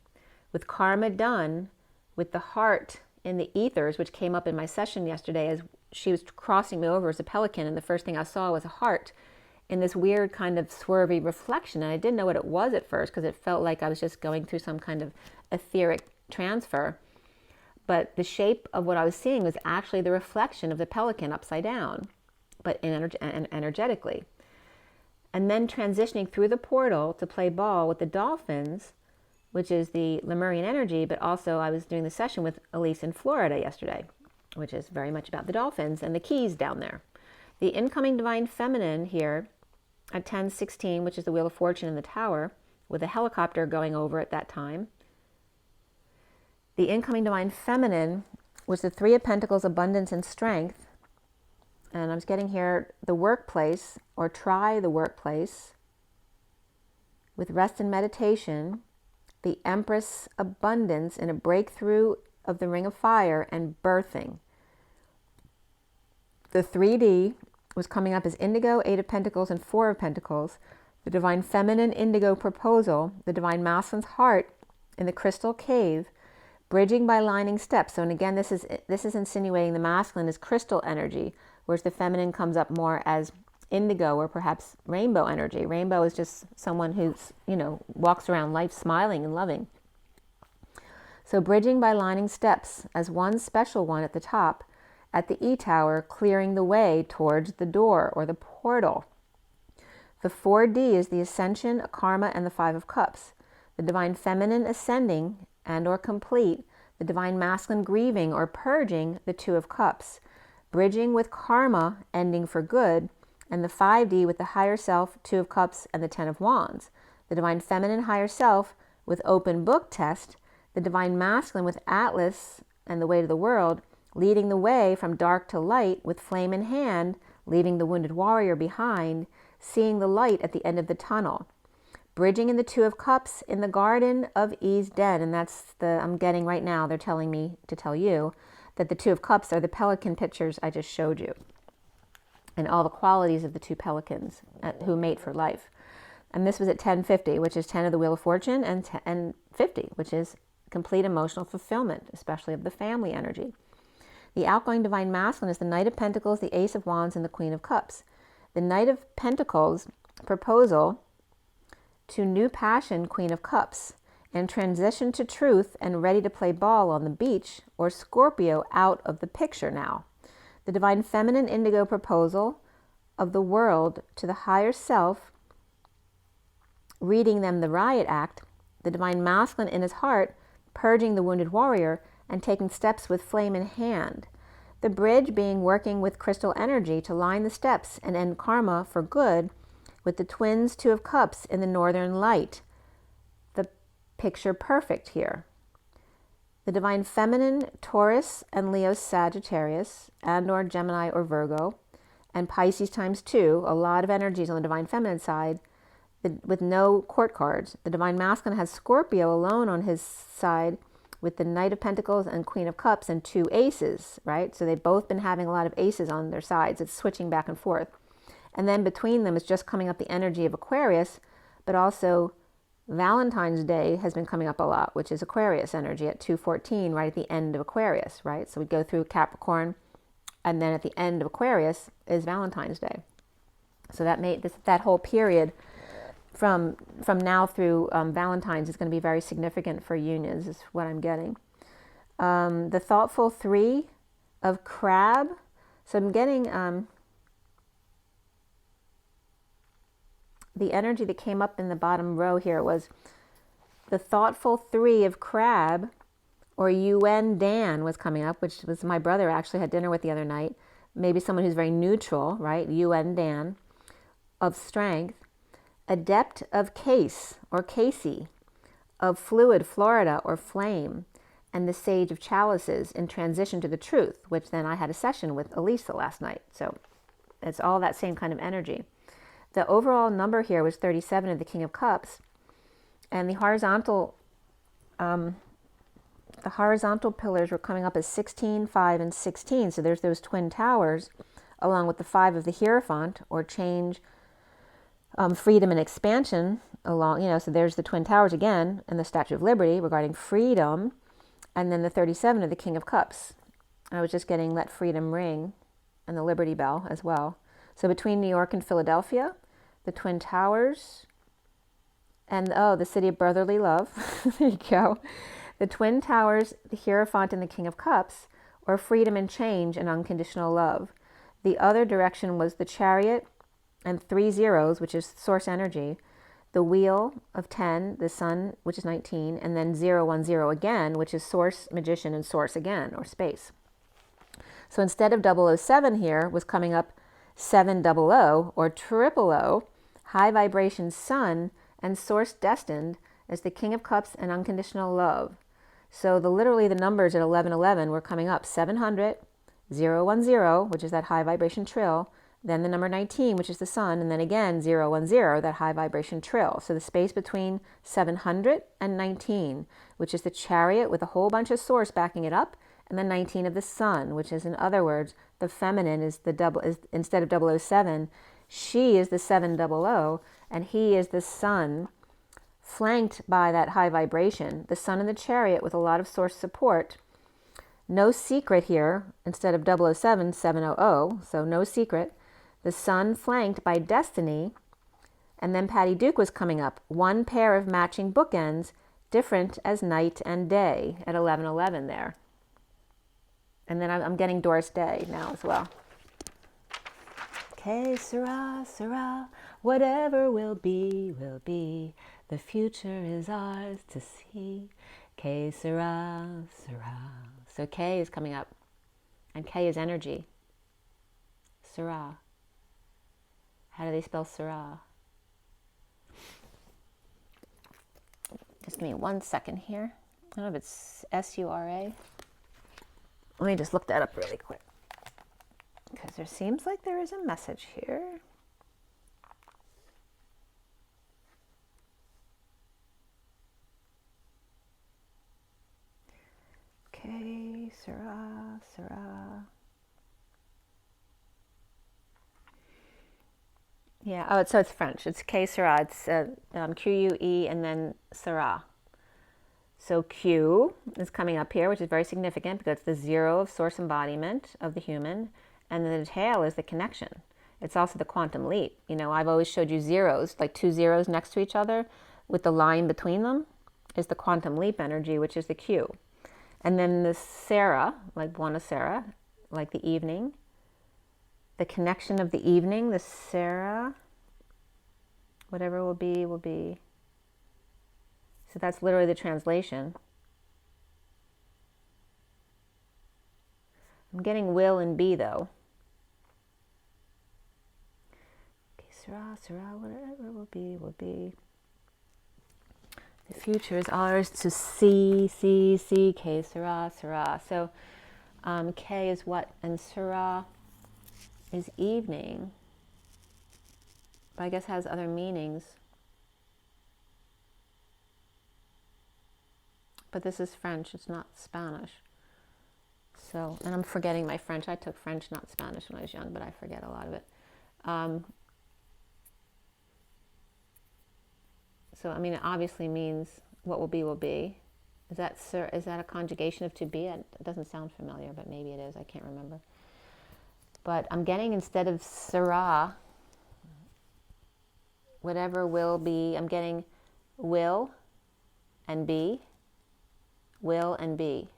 with karma done, with the heart in the ethers, which came up in my session yesterday as she was crossing me over as a pelican, and the first thing I saw was a heart in this weird kind of swervy reflection. And I didn't know what it was at first because it felt like I was just going through some kind of etheric transfer. But the shape of what I was seeing was actually the reflection of the pelican upside down, but energetically. And then transitioning through the portal to play ball with the dolphins, which is the Lemurian energy, but also I was doing the session with Elise in Florida yesterday, which is very much about the dolphins and the keys down there. The incoming divine feminine here at 10:16, which is the Wheel of Fortune in the tower, with a helicopter going over at that time. The incoming divine feminine was the Three of Pentacles, abundance and strength. And I'm getting here the workplace, or try the workplace, with rest and meditation. The Empress, abundance and a breakthrough of the Ring of Fire and birthing. The 3D was coming up as Indigo, Eight of Pentacles, and Four of Pentacles. The Divine Feminine Indigo proposal, the Divine Masculine's heart in the crystal cave, bridging by lining steps. So, and again, this is insinuating the masculine is crystal energy, whereas the feminine comes up more as indigo or perhaps rainbow energy. Rainbow is just someone who's, walks around life smiling and loving. So bridging by lining steps as one special one at the top at the E tower, clearing the way towards the door or the portal. The 4D is the ascension, karma, and the Five of Cups. The divine feminine ascending and or complete, the divine masculine grieving or purging, the Two of Cups. Bridging with karma, ending for good, and the 5D with the higher self, Two of Cups, and the Ten of Wands. The divine feminine higher self with open book test, the divine masculine with Atlas and the way to the world, leading the way from dark to light with flame in hand, leaving the wounded warrior behind, seeing the light at the end of the tunnel. Bridging in the Two of Cups in the Garden of E's Den, and that's I'm getting right now, they're telling me to tell you that the Two of Cups are the pelican pictures I just showed you, and all the qualities of the two pelicans who mate for life. And this was at 10:50, which is 10 of the Wheel of Fortune, and 50, which is complete emotional fulfillment, especially of the family energy. The outgoing divine masculine is the Knight of Pentacles, the Ace of Wands, and the Queen of Cups. The Knight of Pentacles proposal to new passion, Queen of Cups, and transition to truth and ready to play ball on the beach, or Scorpio out of the picture now. The divine feminine indigo proposal of the world to the higher self, reading them the riot act. The divine masculine in his heart, purging the wounded warrior and taking steps with flame in hand. The bridge being working with crystal energy to line the steps and end karma for good, with the twins Two of Cups in the northern light. The picture perfect here. The divine feminine, Taurus and Leo, Sagittarius, and or Gemini or Virgo, and Pisces times 2, a lot of energies on the divine feminine side, with no court cards. The divine masculine has Scorpio alone on his side, with the Knight of Pentacles and Queen of Cups and 2 aces, right? So they've both been having a lot of aces on their sides. It's switching back and forth. And then between them is just coming up the energy of Aquarius, but also Valentine's Day has been coming up a lot, which is Aquarius energy at 2:14, right at the end of Aquarius, right? So we go through Capricorn, and then at the end of Aquarius is Valentine's Day. So that whole period from now through Valentine's is going to be very significant for unions, is what I'm getting. The thoughtful 3 of crab. So I'm getting the energy that came up in the bottom row here was the thoughtful 3 of crab, or Yuen Dan was coming up, which was my brother actually had dinner with the other night. Maybe someone who's very neutral, right? Yuen Dan of strength. Adept of Case or Casey, of fluid, Florida, or flame, and the Sage of Chalices in transition to the truth, which then I had a session with Elisa last night. So it's all that same kind of energy. The overall number here was 37 of the King of Cups, and the horizontal pillars were coming up as 16, 5, and 16. So there's those twin towers, along with the 5 of the Hierophant, or change, freedom and expansion along, so there's the twin towers again, and the Statue of Liberty regarding freedom, and then the 37 of the King of Cups. I was just getting let freedom ring. and the Liberty Bell as well. So between New York and Philadelphia, the Twin Towers, and the city of brotherly love, there you go. The Twin Towers, the Hierophant, and the King of Cups, or freedom and change and unconditional love. The other direction was the Chariot and 3 zeros, which is source energy, the Wheel of 10, the Sun, which is 19, and then 010 again, which is source, magician, and source again, or space. So instead of 007 here was coming up 700 or 000, high vibration sun and source destined as the King of Cups and unconditional love. So literally the numbers at 1111 were coming up 700, 010, which is that high vibration trill, then the number 19, which is the sun, and then again 010, that high vibration trill. So the space between 700 and 19, which is the Chariot with a whole bunch of source backing it up, and then 19 of the sun, which is, in other words, the feminine is instead of 007, she is the 700, and he is the sun, flanked by that high vibration. The sun in the Chariot with a lot of source support. No secret here, instead of 007, 700, so no secret. The sun flanked by destiny, and then Patty Duke was coming up. One pair of matching bookends, different as night and day at 1111 there. And then I'm getting Doris Day now as well. Que sera, sera, whatever will be, will be. The future is ours to see. Que sera, sera. So K is coming up, and K is energy. Sera. How do they spell Sera? Just give me 1 second here. I don't know if it's S-U-R-A. Let me just look that up really quick, because there seems like there is a message here. Okay, Sera, Sera. Yeah, so it's French. It's K Sera. It's Q-U-E and then Sera. So Q is coming up here, which is very significant because it's the 0 of source embodiment of the human, and then the tail is the connection. It's also the quantum leap. You know, I've always showed you zeros, like 2 zeros next to each other with the line between them is the quantum leap energy, which is the Q. And then the Sera, like Buona Sera, like the evening. The connection of the evening, the Sera, whatever will be, will be. So that's literally the translation. I'm getting will and be though. Okay, Sera, Sera, whatever will be, will be. The future is ours to see, K, Sera, Sera. So K is what? And Sera is evening. But I guess has other meanings. But this is French, it's not Spanish. So, and I'm forgetting my French. I took French, not Spanish when I was young, but I forget a lot of it. So, I mean, it obviously means what will be, will be. Is that a conjugation of to be? It doesn't sound familiar, but maybe it is. I can't remember. But I'm getting, instead of sera, whatever will be, I'm getting will and be. Will and be.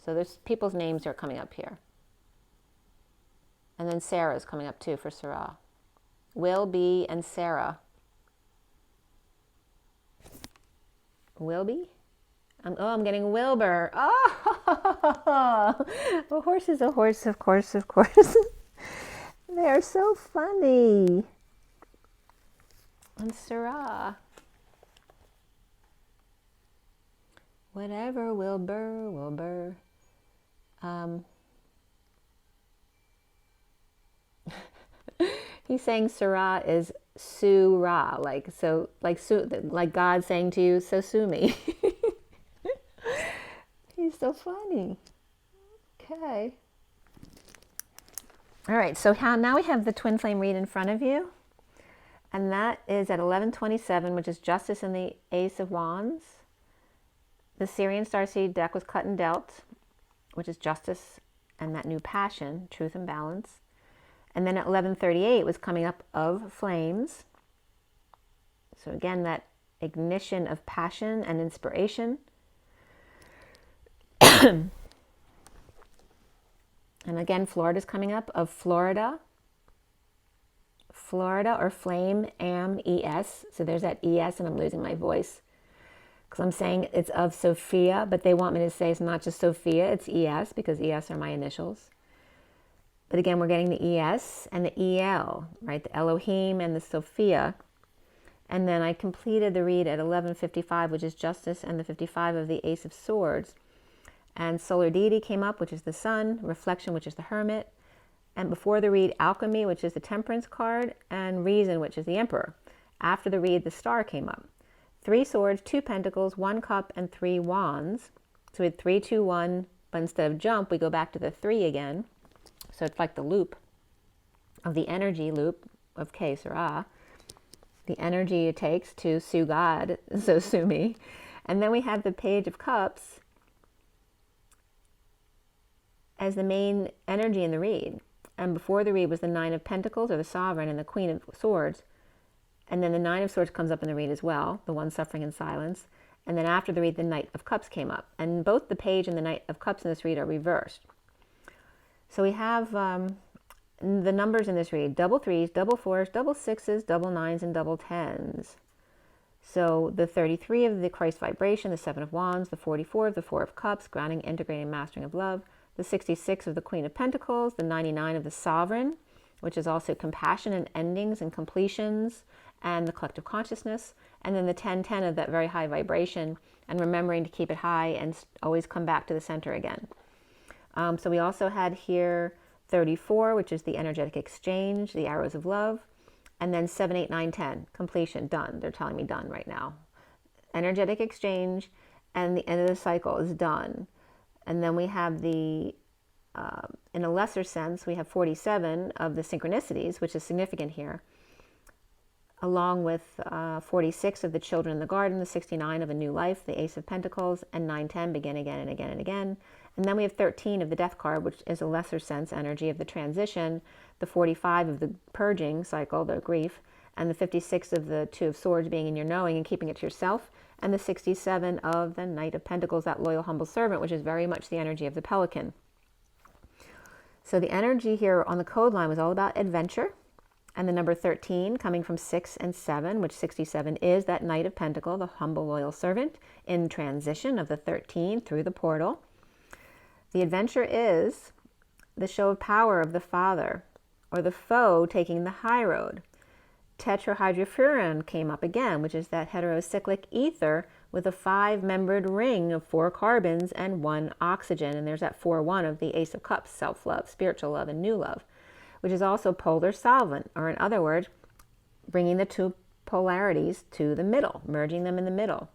So there's people's names are coming up here. And then Sarah is coming up too for Sera. Will, be, and Sarah. Will be? I'm getting Wilbur. Oh, a horse is a horse, of course, of course. They are so funny. And Sera. Whatever, Wilbur, Wilbur. He's saying Sera is Su-Ra, like God saying to you, so sue me. He's so funny. Okay. All right, so now we have the twin flame read in front of you. And that is at 11:27, which is Justice and the Ace of Wands. The Syrian Starseed deck was cut and dealt, which is Justice and that new passion, truth and balance. And then at 11:38 was coming up of flames. So again, that ignition of passion and inspiration. And again, Florida's coming up of Florida. Florida or flame, am, es. So there's that es, and I'm losing my voice because I'm saying it's of Sophia, but they want me to say it's not just Sophia, it's es, because es are my initials. But again, we're getting the es and the el, right? The Elohim and the Sophia. And then I completed the read at 11:55, which is justice, and the 55 of the Ace of Swords. And solar deity came up, which is the sun, reflection, which is the hermit. And before the read, alchemy, which is the temperance card, and reason, which is the emperor. After the read, the star came up. 3 swords, 2 pentacles, 1 cup, and 3 wands. So we had 3, 2, 1, but instead of jump, we go back to the 3 again. So it's like the loop of the energy loop of K Sarah. The energy it takes to sue God, so sue me. And then we have the Page of Cups as the main energy in the read. And before the read was the 9 of Pentacles, or the Sovereign, and the Queen of Swords. And then the 9 of Swords comes up in the read as well, the one suffering in silence. And then after the read, the Knight of Cups came up. And both the Page and the Knight of Cups in this read are reversed. So we have the numbers in this read: double 3s, double 4s, double 6s, double 9s, and double 10s. So the 33 of the Christ vibration, the 7 of Wands, the 44 of the 4 of Cups, grounding, integrating, mastering of love, the 66 of the Queen of Pentacles, the 99 of the Sovereign, which is also compassion and endings and completions, and the collective consciousness, and then the 1010 of that very high vibration, and remembering to keep it high and always come back to the center again. So we also had here 34, which is the energetic exchange, the arrows of love, and then 7, 8, 9, 10, completion, done. They're telling me done right now. Energetic exchange, and the end of the cycle is done. And then we have the, in a lesser sense, we have 47 of the synchronicities, which is significant here, along with 46 of the children in the garden, the 69 of a new life, the Ace of Pentacles, and 9, 10, begin again and again and again. And then we have 13 of the death card, which is a lesser sense energy of the transition, the 45 of the purging cycle, the grief, and the 56 of the 2 of Swords being in your knowing and keeping it to yourself, and the 67 of the Knight of Pentacles, that loyal, humble servant, which is very much the energy of the pelican. So the energy here on the code line was all about adventure, and the number 13 coming from 6 and 7, which 67 is that Knight of Pentacles, the humble, loyal servant, in transition of the 13 through the portal. The adventure is the show of power of the father, or the foe taking the high road. Tetrahydrofuran came up again, which is that heterocyclic ether with a 5-membered ring of 4 carbons and 1 oxygen. And there's that 4-1 of the Ace of Cups, self-love, spiritual love, and new love, which is also polar solvent, or in other words, bringing the 2 polarities to the middle, merging them in the middle.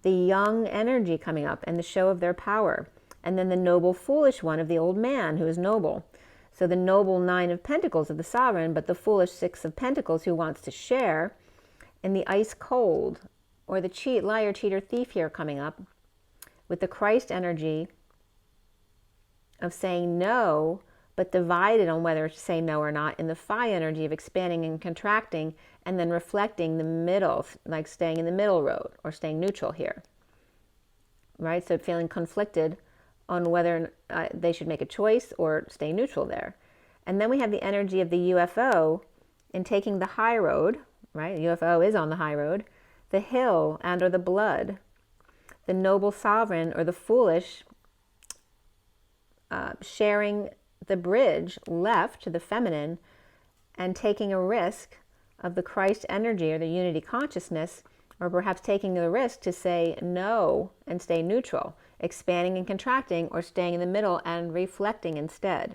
The young energy coming up and the show of their power. And then the noble, foolish one of the old man who is noble. So the noble 9 of Pentacles of the Sovereign, but the foolish 6 of Pentacles who wants to share. And the ice cold, or the cheat, liar, cheater, thief here coming up, with the Christ energy of saying no, but divided on whether to say no or not, in the Phi energy of expanding and contracting, and then reflecting the middle, like staying in the middle road, or staying neutral here. Right? So feeling conflicted on whether they should make a choice or stay neutral there. And then we have the energy of the UFO in taking the high road, right? The UFO is on the high road, the hill and or the blood, the noble sovereign or the foolish sharing the bridge left to the feminine and taking a risk of the Christ energy or the unity consciousness, or perhaps taking the risk to say no and stay neutral, expanding and contracting, or staying in the middle and reflecting instead.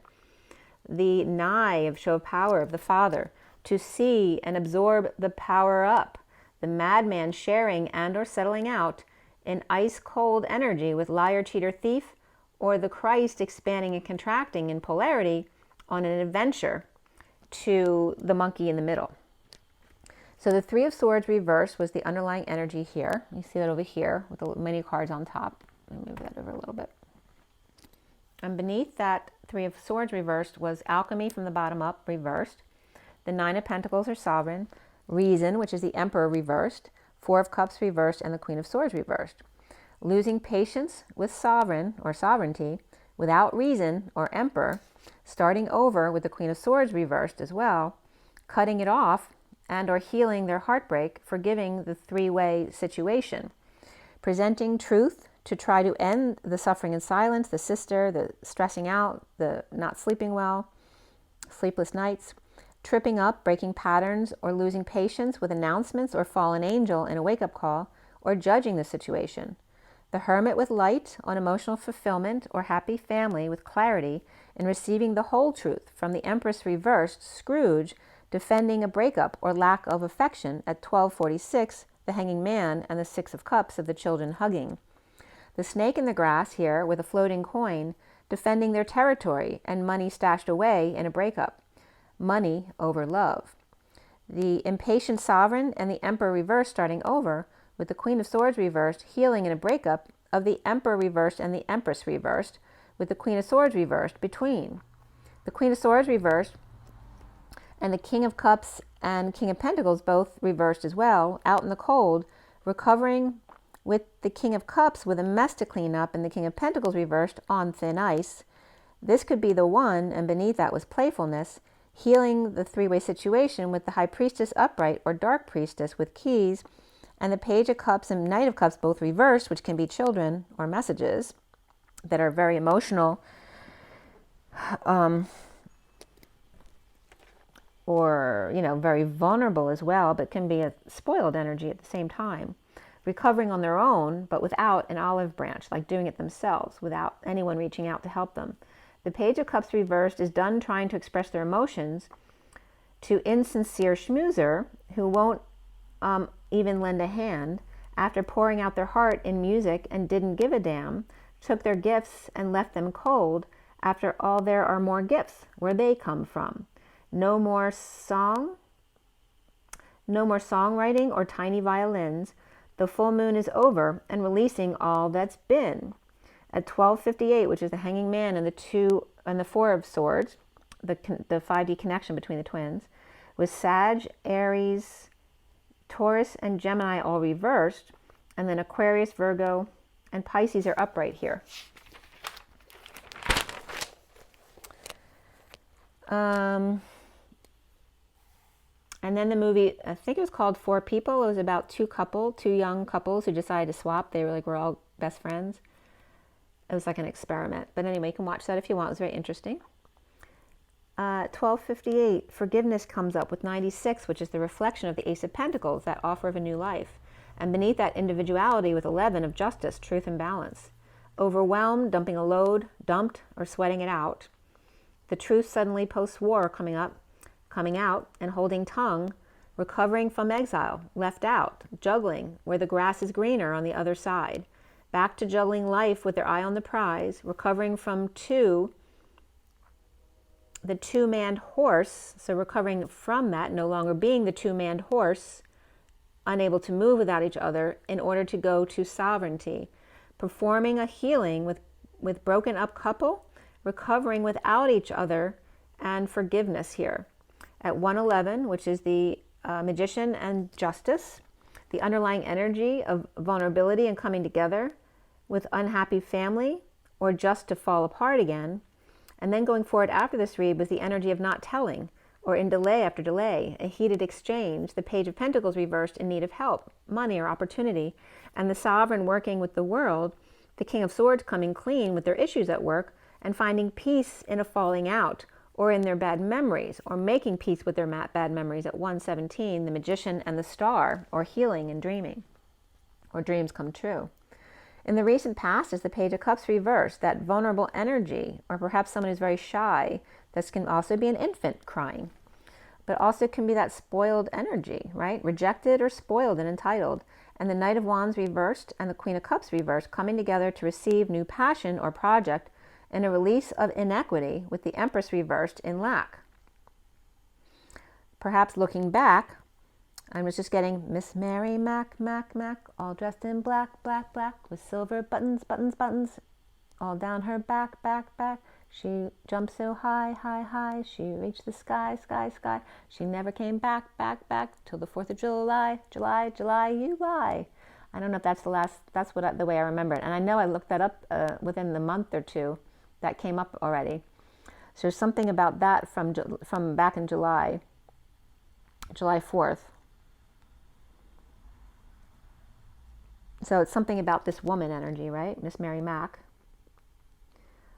The nigh of show of power of the father, to see and absorb the power up, the madman sharing and or settling out in ice cold energy with liar, cheater, thief, or the Christ expanding and contracting in polarity on an adventure to the monkey in the middle. So the 3 of Swords reverse was the underlying energy here. You see that over here with the many cards on top. Let me move that over a little bit. And beneath that Three of Swords reversed was alchemy from the bottom up reversed. The Nine of Pentacles or sovereign. Reason, which is the Emperor reversed. Four of Cups reversed, and the Queen of Swords reversed. Losing patience with sovereign or sovereignty without reason or Emperor. Starting over with the Queen of Swords reversed as well. Cutting it off and or healing their heartbreak, forgiving the three-way situation. Presenting truth to try to end the suffering in silence, the sister, the stressing out, the not sleeping well, sleepless nights. Tripping up, breaking patterns, or losing patience with announcements or fallen angel in a wake-up call, or judging the situation. The Hermit with light on emotional fulfillment or happy family with clarity in receiving the whole truth from the Empress reversed, Scrooge, defending a breakup or lack of affection at 1246, the Hanging Man and the Six of Cups of the children hugging. The Snake in the grass here with a floating coin, defending their territory and money stashed away in a breakup. Money over love. The Impatient Sovereign and the Emperor reversed starting over with the Queen of Swords reversed, healing in a breakup of the Emperor reversed and the Empress reversed with the Queen of Swords reversed between. The Queen of Swords reversed and the King of Cups and King of Pentacles both reversed as well, out in the cold, recovering with the King of Cups with a mess to clean up and the King of Pentacles reversed on thin ice. This could be the one, and beneath that was playfulness, healing the three-way situation with the High Priestess upright or Dark Priestess with keys, and the Page of Cups and Knight of Cups both reversed, which can be children or messages that are very emotional, or, very vulnerable as well, but can be a spoiled energy at the same time. Recovering on their own, but without an olive branch, like doing it themselves, without anyone reaching out to help them. The Page of Cups reversed is done trying to express their emotions to insincere schmoozer who won't even lend a hand after pouring out their heart in music and didn't give a damn, took their gifts and left them cold. After all, there are more gifts where they come from. No more songwriting or tiny violins. The full moon is over and releasing all that's been. At 12:58, which is the Hanging Man and the Four of Swords, the 5D connection between the twins, with Sag, Aries, Taurus, and Gemini all reversed, and then Aquarius, Virgo, and Pisces are upright here. And then the movie, I think it was called Four People. It was about two young couples who decided to swap. They were all best friends. It was like an experiment. But anyway, you can watch that if you want. It was very interesting. 12:58, forgiveness comes up with 96, which is the reflection of the Ace of Pentacles, that offer of a new life. And beneath that, individuality with 11 of justice, truth, and balance. Overwhelmed, dumping a load, dumped, or sweating it out. The truth suddenly post-war coming out, and holding tongue, recovering from exile, left out, juggling where the grass is greener on the other side, back to juggling life with their eye on the prize, recovering from the two-man horse, so recovering from that, no longer being the two-man horse, unable to move without each other in order to go to sovereignty, performing a healing with broken up couple, recovering without each other, and forgiveness here. At 111, which is the Magician and Justice, the underlying energy of vulnerability and coming together with unhappy family or just to fall apart again. And then going forward after this read was the energy of not telling or in delay after delay, a heated exchange, the Page of Pentacles reversed in need of help, money or opportunity, and the Sovereign working with the world, the King of Swords coming clean with their issues at work and finding peace in a falling out or in their bad memories, or making peace with their bad memories at 117, the Magician and the Star, or healing and dreaming, or dreams come true. In the recent past is the Page of Cups reversed, that vulnerable energy, or perhaps someone who's very shy. This can also be an infant crying, but also can be that spoiled energy, right? Rejected or spoiled and entitled. And the Knight of Wands reversed and the Queen of Cups reversed, coming together to receive new passion or project and a release of inequity with the Empress reversed in lack. Perhaps looking back, I was just getting Miss Mary Mac, all dressed in black, with silver buttons, all down her back, back, back. She jumped so high, high, high. She reached the sky, sky, sky. She never came back, back, back till the 4th of July, July, July, you lie. I don't know if that's the last, that's what the way I remember it. And I know I looked that up within the month or two. That came up already. So there's something about that from back in July 4th. So it's something about this woman energy, right? Miss Mary Mack.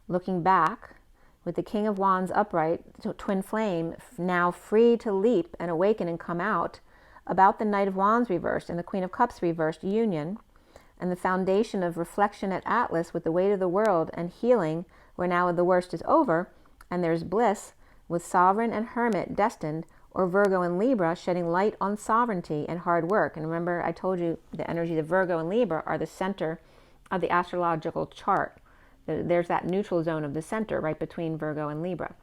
Looking back, with the King of Wands upright, twin flame, now free to leap and awaken and come out, about the Knight of Wands reversed and the Queen of Cups reversed union, and the foundation of reflection at Atlas with the weight of the world and healing, where now the worst is over, and there's bliss, with Sovereign and Hermit destined, or Virgo and Libra shedding light on sovereignty and hard work. And remember, I told you the energies of Virgo and Libra are the center of the astrological chart. There's that neutral zone of the center right between Virgo and Libra.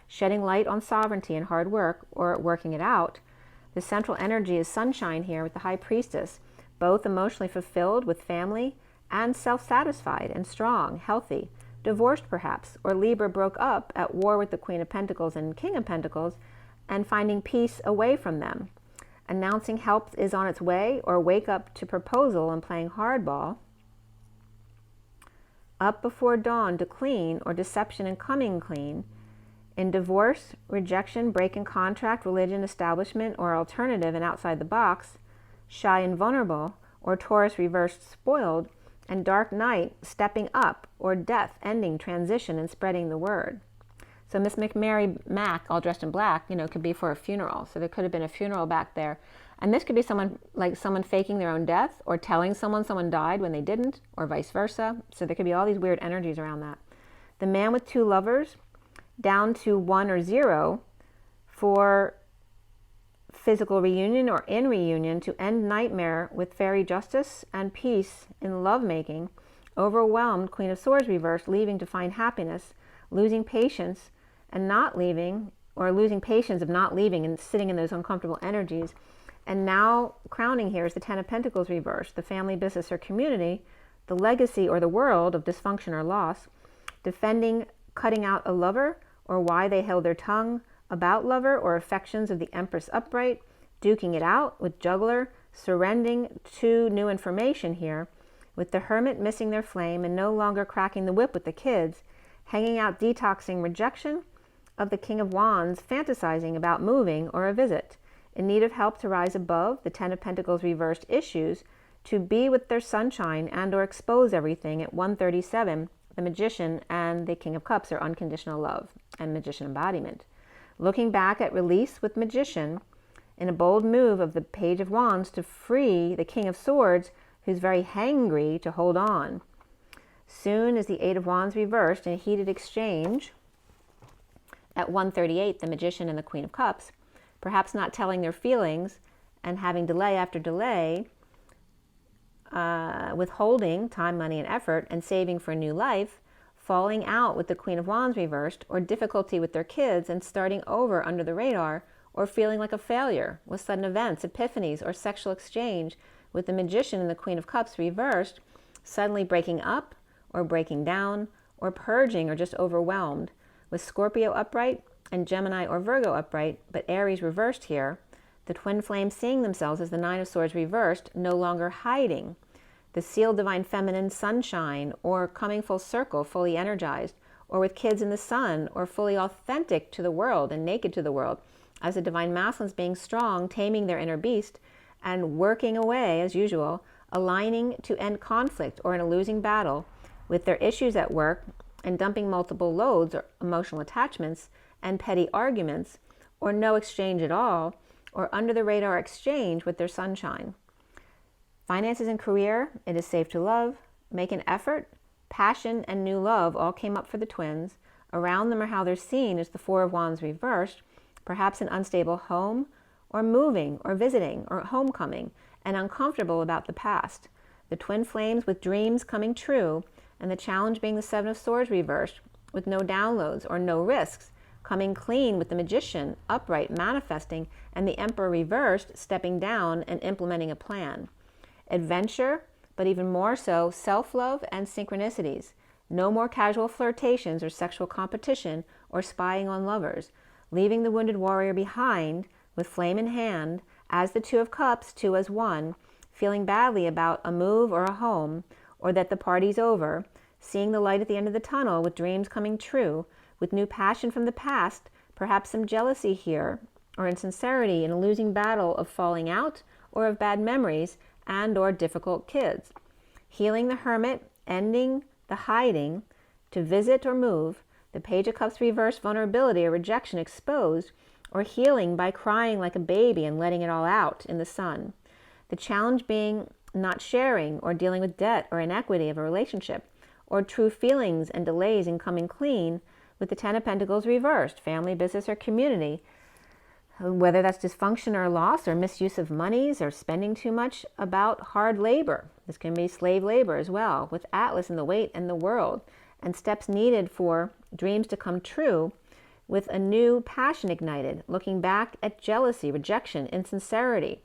Shedding light on sovereignty and hard work, or working it out. The central energy is sunshine here with the High Priestess, both emotionally fulfilled with family and self-satisfied and strong, healthy, divorced perhaps, or Libra broke up at war with the Queen of Pentacles and King of Pentacles and finding peace away from them. Announcing help is on its way, or wake up to proposal and playing hardball. Up before dawn to clean, or deception and coming clean. In divorce, rejection, breaking contract, religion, establishment, or alternative and outside the box. Shy and vulnerable, or Taurus reversed spoiled. And dark night, stepping up, or death, ending, transition, and spreading the word. So Miss Mary Mack, all dressed in black, could be for a funeral. So there could have been a funeral back there. And this could be someone faking their own death, or telling someone died when they didn't, or vice versa. So there could be all these weird energies around that. The man with 2 lovers, down to 1 or 0 for physical reunion or in reunion, to end nightmare with fairy justice and peace in lovemaking. Overwhelmed, Queen of Swords reversed, leaving to find happiness, losing patience and not leaving, or losing patience of not leaving and sitting in those uncomfortable energies. And now crowning here is the 10 of Pentacles reversed, the family, business, or community, the legacy or the world of dysfunction or loss, defending, cutting out a lover, or why they held their tongue about lover or affections of the Empress upright, duking it out with juggler, surrendering to new information here, with the Hermit missing their flame and no longer cracking the whip with the kids, hanging out, detoxing rejection of the King of Wands, fantasizing about moving or a visit, in need of help to rise above the 10 of Pentacles reversed issues, to be with their sunshine and or expose everything at 137, the Magician and the King of Cups are unconditional love and Magician embodiment. Looking back at release with Magician, in a bold move of the Page of Wands to free the King of Swords, who's very hangry to hold on. Soon as the 8 of Wands reversed in a heated exchange at 138, the Magician and the Queen of Cups, perhaps not telling their feelings and having delay after delay, withholding time, money, and effort, and saving for a new life, falling out with the Queen of Wands reversed, or difficulty with their kids and starting over under the radar, or feeling like a failure with sudden events, epiphanies, or sexual exchange with the Magician and the Queen of Cups reversed, suddenly breaking up or breaking down or purging or just overwhelmed, with Scorpio upright and Gemini or Virgo upright, but Aries reversed here, the twin flames seeing themselves as the 9 of Swords reversed, no longer hiding, the sealed divine feminine sunshine, or coming full circle, fully energized, or with kids in the sun, or fully authentic to the world and naked to the world, as the divine masculines being strong, taming their inner beast, and working away as usual, aligning to end conflict or in a losing battle with their issues at work, and dumping multiple loads or emotional attachments and petty arguments, or no exchange at all, or under the radar exchange with their sunshine. Finances and career, it is safe to love, make an effort, passion, and new love all came up for the twins. Around them or how they're seen is the 4 of Wands reversed, perhaps an unstable home, or moving, or visiting, or homecoming, and uncomfortable about the past. The twin flames with dreams coming true, and the challenge being the 7 of Swords reversed, with no downloads or no risks, coming clean with the Magician upright manifesting, and the Emperor reversed, stepping down and implementing a plan. Adventure, but even more so, self-love and synchronicities. No more casual flirtations or sexual competition or spying on lovers. Leaving the wounded warrior behind with flame in hand, as the Two of Cups, two as one, feeling badly about a move or a home, or that the party's over, seeing the light at the end of the tunnel with dreams coming true, with new passion from the past, perhaps some jealousy here, or insincerity in a losing battle of falling out or of bad memories and or difficult kids. Healing the Hermit, ending the hiding, to visit or move, the Page of Cups reversed, vulnerability or rejection exposed, or healing by crying like a baby and letting it all out in the sun. The challenge being not sharing or dealing with debt or inequity of a relationship, or true feelings and delays in coming clean, with the Ten of Pentacles reversed, family, business, or community, whether that's dysfunction or loss or misuse of monies or spending too much, about hard labor. This can be slave labor as well, with Atlas and the weight and the world, and steps needed for dreams to come true, with a new passion ignited, looking back at jealousy, rejection, insincerity,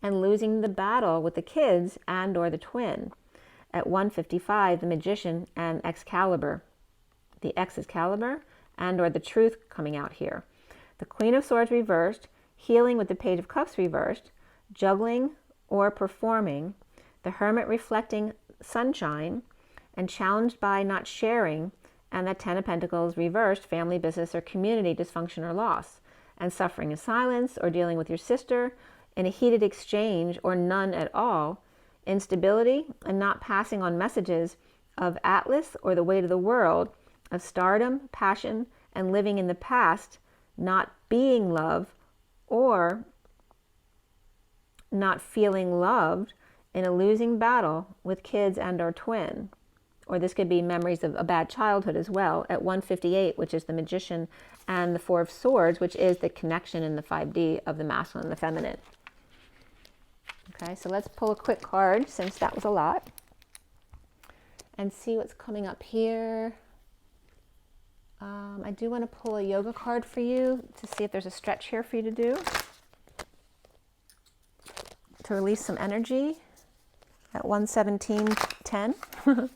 and losing the battle with the kids and or the twin. At 155, the Magician and Excalibur. The Excalibur and or the truth coming out here. The Queen of Swords reversed, healing with the Page of Cups reversed, juggling or performing, the Hermit reflecting sunshine, and challenged by not sharing, and the Ten of Pentacles reversed, family, business, or community dysfunction or loss, and suffering in silence, or dealing with your sister in a heated exchange or none at all, instability and not passing on messages of Atlas or the weight of the world, of stardom, passion, and living in the past, not being loved or not feeling loved in a losing battle with kids and or twin. Or this could be memories of a bad childhood as well, at 158, which is the Magician, and the Four of Swords, which is the connection in the 5D of the masculine and the feminine. Okay, so let's pull a quick card, since that was a lot, and see what's coming up here. I do want to pull a yoga card for you to see if there's a stretch here for you to do, to release some energy at 117.10. It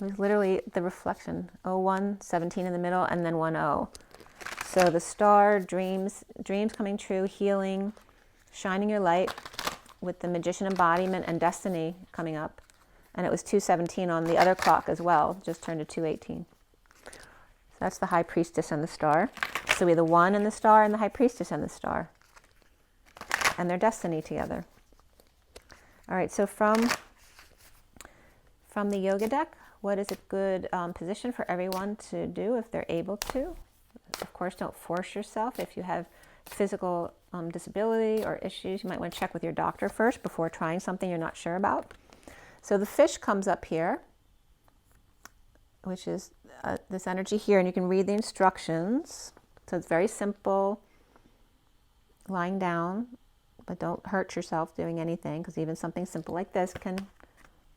was literally the reflection, 0117 in the middle, and then 10. So the star, dreams coming true, healing, shining your light, with the Magician embodiment and destiny coming up. And it was 217 on the other clock as well, just turned to 218. So that's the High Priestess and the star. So we have the One and the star, and the High Priestess and the star, and their destiny together. All right, so from the yoga deck, what is a good position for everyone to do if they're able to? Of course, don't force yourself. If you have physical disability or issues, you might want to check with your doctor first before trying something you're not sure about. So the fish comes up here, which is this energy here, and you can read the instructions. So it's very simple, lying down, but don't hurt yourself doing anything, because even something simple like this can,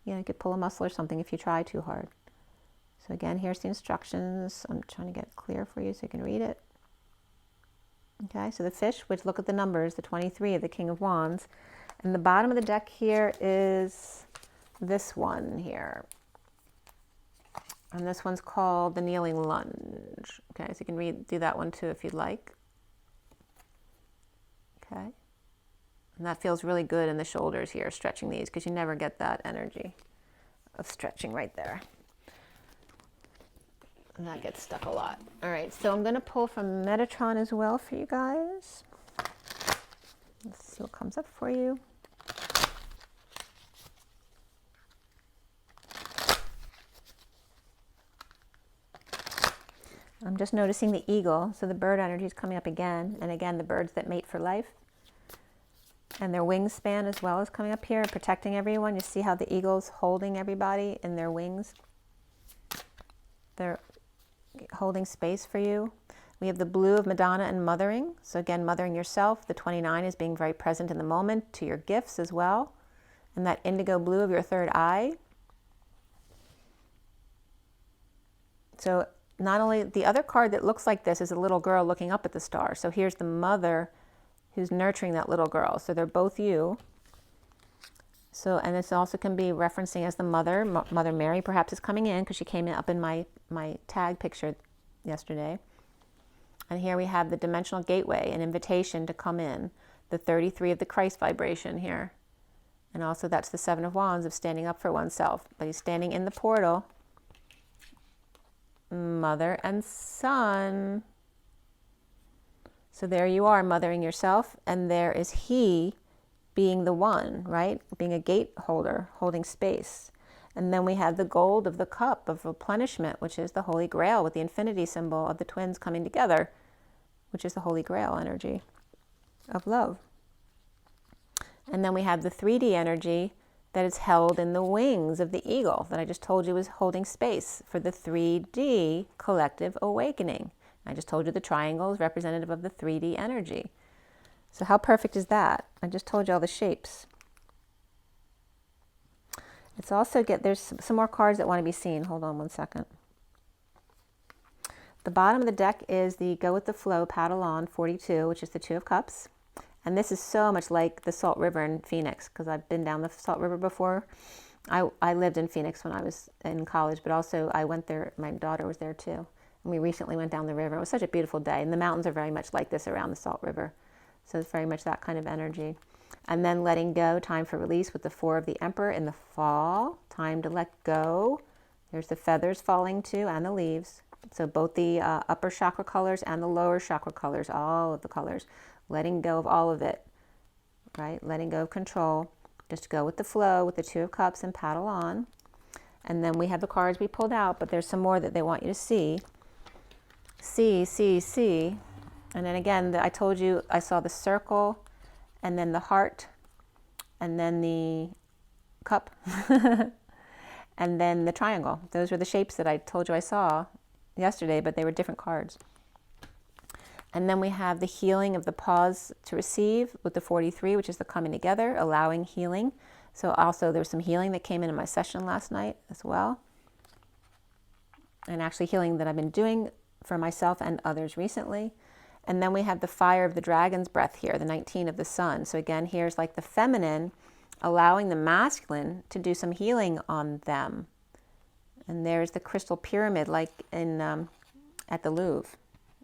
you could pull a muscle or something if you try too hard. So again, here's the instructions. I'm trying to get it clear for you so you can read it. Okay, so the fish, which, look at the numbers, the 23 of the King of Wands. And the bottom of the deck here is this one here. And this one's called the Kneeling Lunge. Okay, so you can do that one too if you'd like. Okay. And that feels really good in the shoulders here, stretching these, because you never get that energy of stretching right there. And that gets stuck a lot. All right, so I'm going to pull from Metatron as well for you guys. Let's see what comes up for you. I'm just noticing the eagle, so the bird energy is coming up again, and again, the birds that mate for life. And their wingspan as well is coming up here and protecting everyone. You see how the eagle's holding everybody in their wings? They're holding space for you. We have the blue of Madonna and mothering. So again, mothering yourself. The 29 is being very present in the moment to your gifts as well. And that indigo blue of your third eye. So not only, the other card that looks like this is a little girl looking up at the star. So here's the mother who's nurturing that little girl. So they're both you. So, and this also can be referencing as the mother, Mother Mary perhaps is coming in because she came up in my tag picture yesterday. And here we have the dimensional gateway, an invitation to come in, the 33 of the Christ vibration here. And also that's the 7 of Wands of standing up for oneself. But he's standing in the portal, mother and son. So there you are, mothering yourself, and there is he being the one, right? Being a gate holder, holding space. And then we have the gold of the cup of replenishment, which is the Holy Grail with the infinity symbol of the twins coming together, which is the Holy Grail energy of love. And then we have the 3D energy that is held in the wings of the eagle that I just told you was holding space for the 3D collective awakening. I just told you the triangle is representative of the 3D energy. So how perfect is that? I just told you all the shapes. It's also there's some more cards that want to be seen. Hold on one second. The bottom of the deck is the Go with the Flow, Paddle On 42, which is the 2 of Cups. And this is so much like the Salt River in Phoenix, because I've been down the Salt River before. I lived in Phoenix when I was in college, but also I went there, my daughter was there too. And we recently went down the river. It was such a beautiful day. And the mountains are very much like this around the Salt River. So it's very much that kind of energy. And then letting go, time for release with the 4 of the Emperor in the fall. Time to let go. There's the feathers falling too, and the leaves. So both the upper chakra colors and the lower chakra colors, all of the colors. Letting go of all of it, right? Letting go of control. Just go with the flow with the 2 of Cups and paddle on. And then we have the cards we pulled out, but there's some more that they want you to see. See. And then again, I told you I saw the circle, and then the heart, and then the cup, and then the triangle. Those were the shapes that I told you I saw yesterday, but they were different cards. And then we have the healing of the pause to receive with the 43, which is the coming together, allowing healing. So also there's some healing that came in my session last night as well. And actually healing that I've been doing for myself and others recently. And then we have the fire of the dragon's breath here, the 19 of the sun. So again, here's like the feminine allowing the masculine to do some healing on them. And there's the crystal pyramid like in at the Louvre,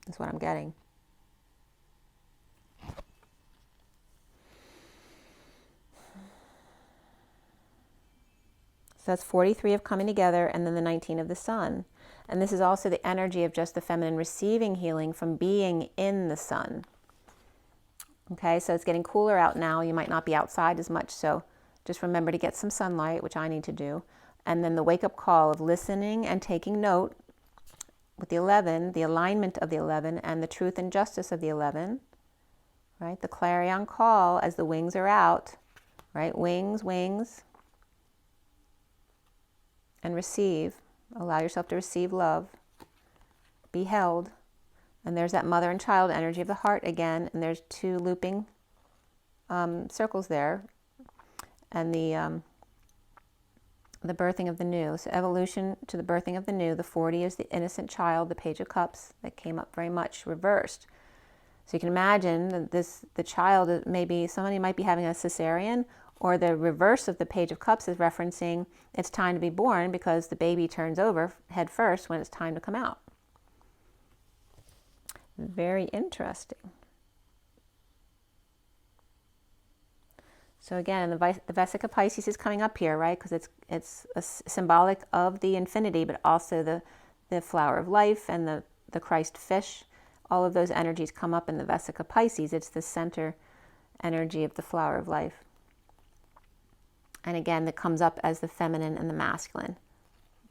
is what I'm getting. So that's 43 of coming together, and then the 19 of the sun. And this is also the energy of just the feminine receiving healing from being in the sun. Okay, so it's getting cooler out now. You might not be outside as much, so just remember to get some sunlight, which I need to do. And then the wake-up call of listening and taking note with the 11, the alignment of the 11, and the truth and justice of the 11. Right, the clarion call as the wings are out. Right, wings. And receive. Allow yourself to receive love. Be held. And there's that mother and child energy of the heart again. And there's 2 looping circles there. And the birthing of the new. So evolution to the birthing of the new. The 40 is the innocent child, the Page of Cups that came up very much reversed. So you can imagine that the child, maybe somebody might be having a cesarean, or the reverse of the Page of Cups is referencing it's time to be born because the baby turns over head first when it's time to come out. Very interesting. So again, the Vesica Pisces is coming up here, right? Because it's symbolic of the infinity, but also the flower of life and the Christ fish. All of those energies come up in the Vesica Pisces. It's the center energy of the flower of life. And again, that comes up as the feminine and the masculine,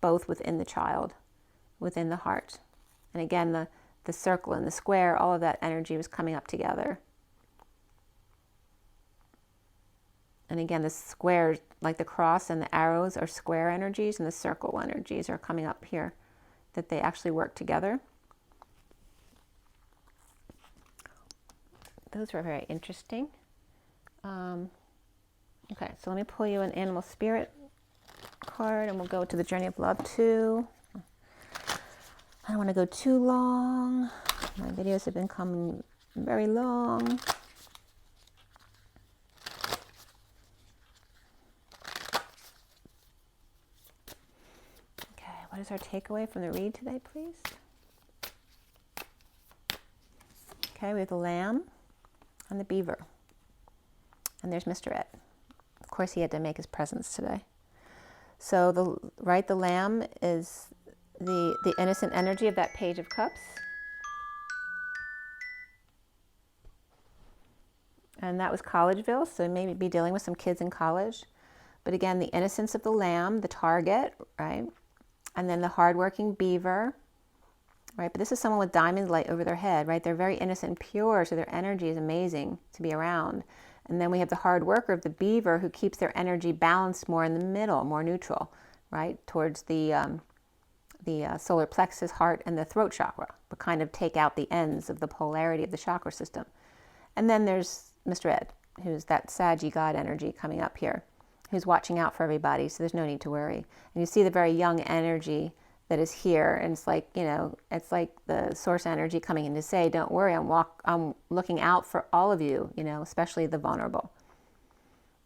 both within the child, within the heart. And again, the circle and the square, all of that energy was coming up together. And again, the square, like the cross and the arrows are square energies, and the circle energies are coming up here, that they actually work together. Those were very interesting. Okay, so let me pull you an animal spirit card, and we'll go to the journey of love too. I don't want to go too long. My videos have been coming very long. what is our takeaway from the read today, please? Okay, we have the lamb and the beaver. And there's Mr. Ed. Of course, he had to make his presence today. So the lamb is the innocent energy of that Page of Cups. And that was Collegeville, so maybe be dealing with some kids in college. But again, the innocence of the lamb, the target, right? And then the hardworking beaver, right? But this is someone with diamond light over their head, right? They're very innocent and pure, so their energy is amazing to be around. And then we have the hard worker of the beaver who keeps their energy balanced more in the middle, more neutral, right? Towards the solar plexus, heart, and the throat chakra, but kind of take out the ends of the polarity of the chakra system. And then there's Mr. Ed, who's that Saggy God energy coming up here, who's watching out for everybody, so there's no need to worry. And you see the very young energy that is here, and it's like, you know, it's like the source energy coming in to say, don't worry, I'm looking out for all of you, you know, especially the vulnerable.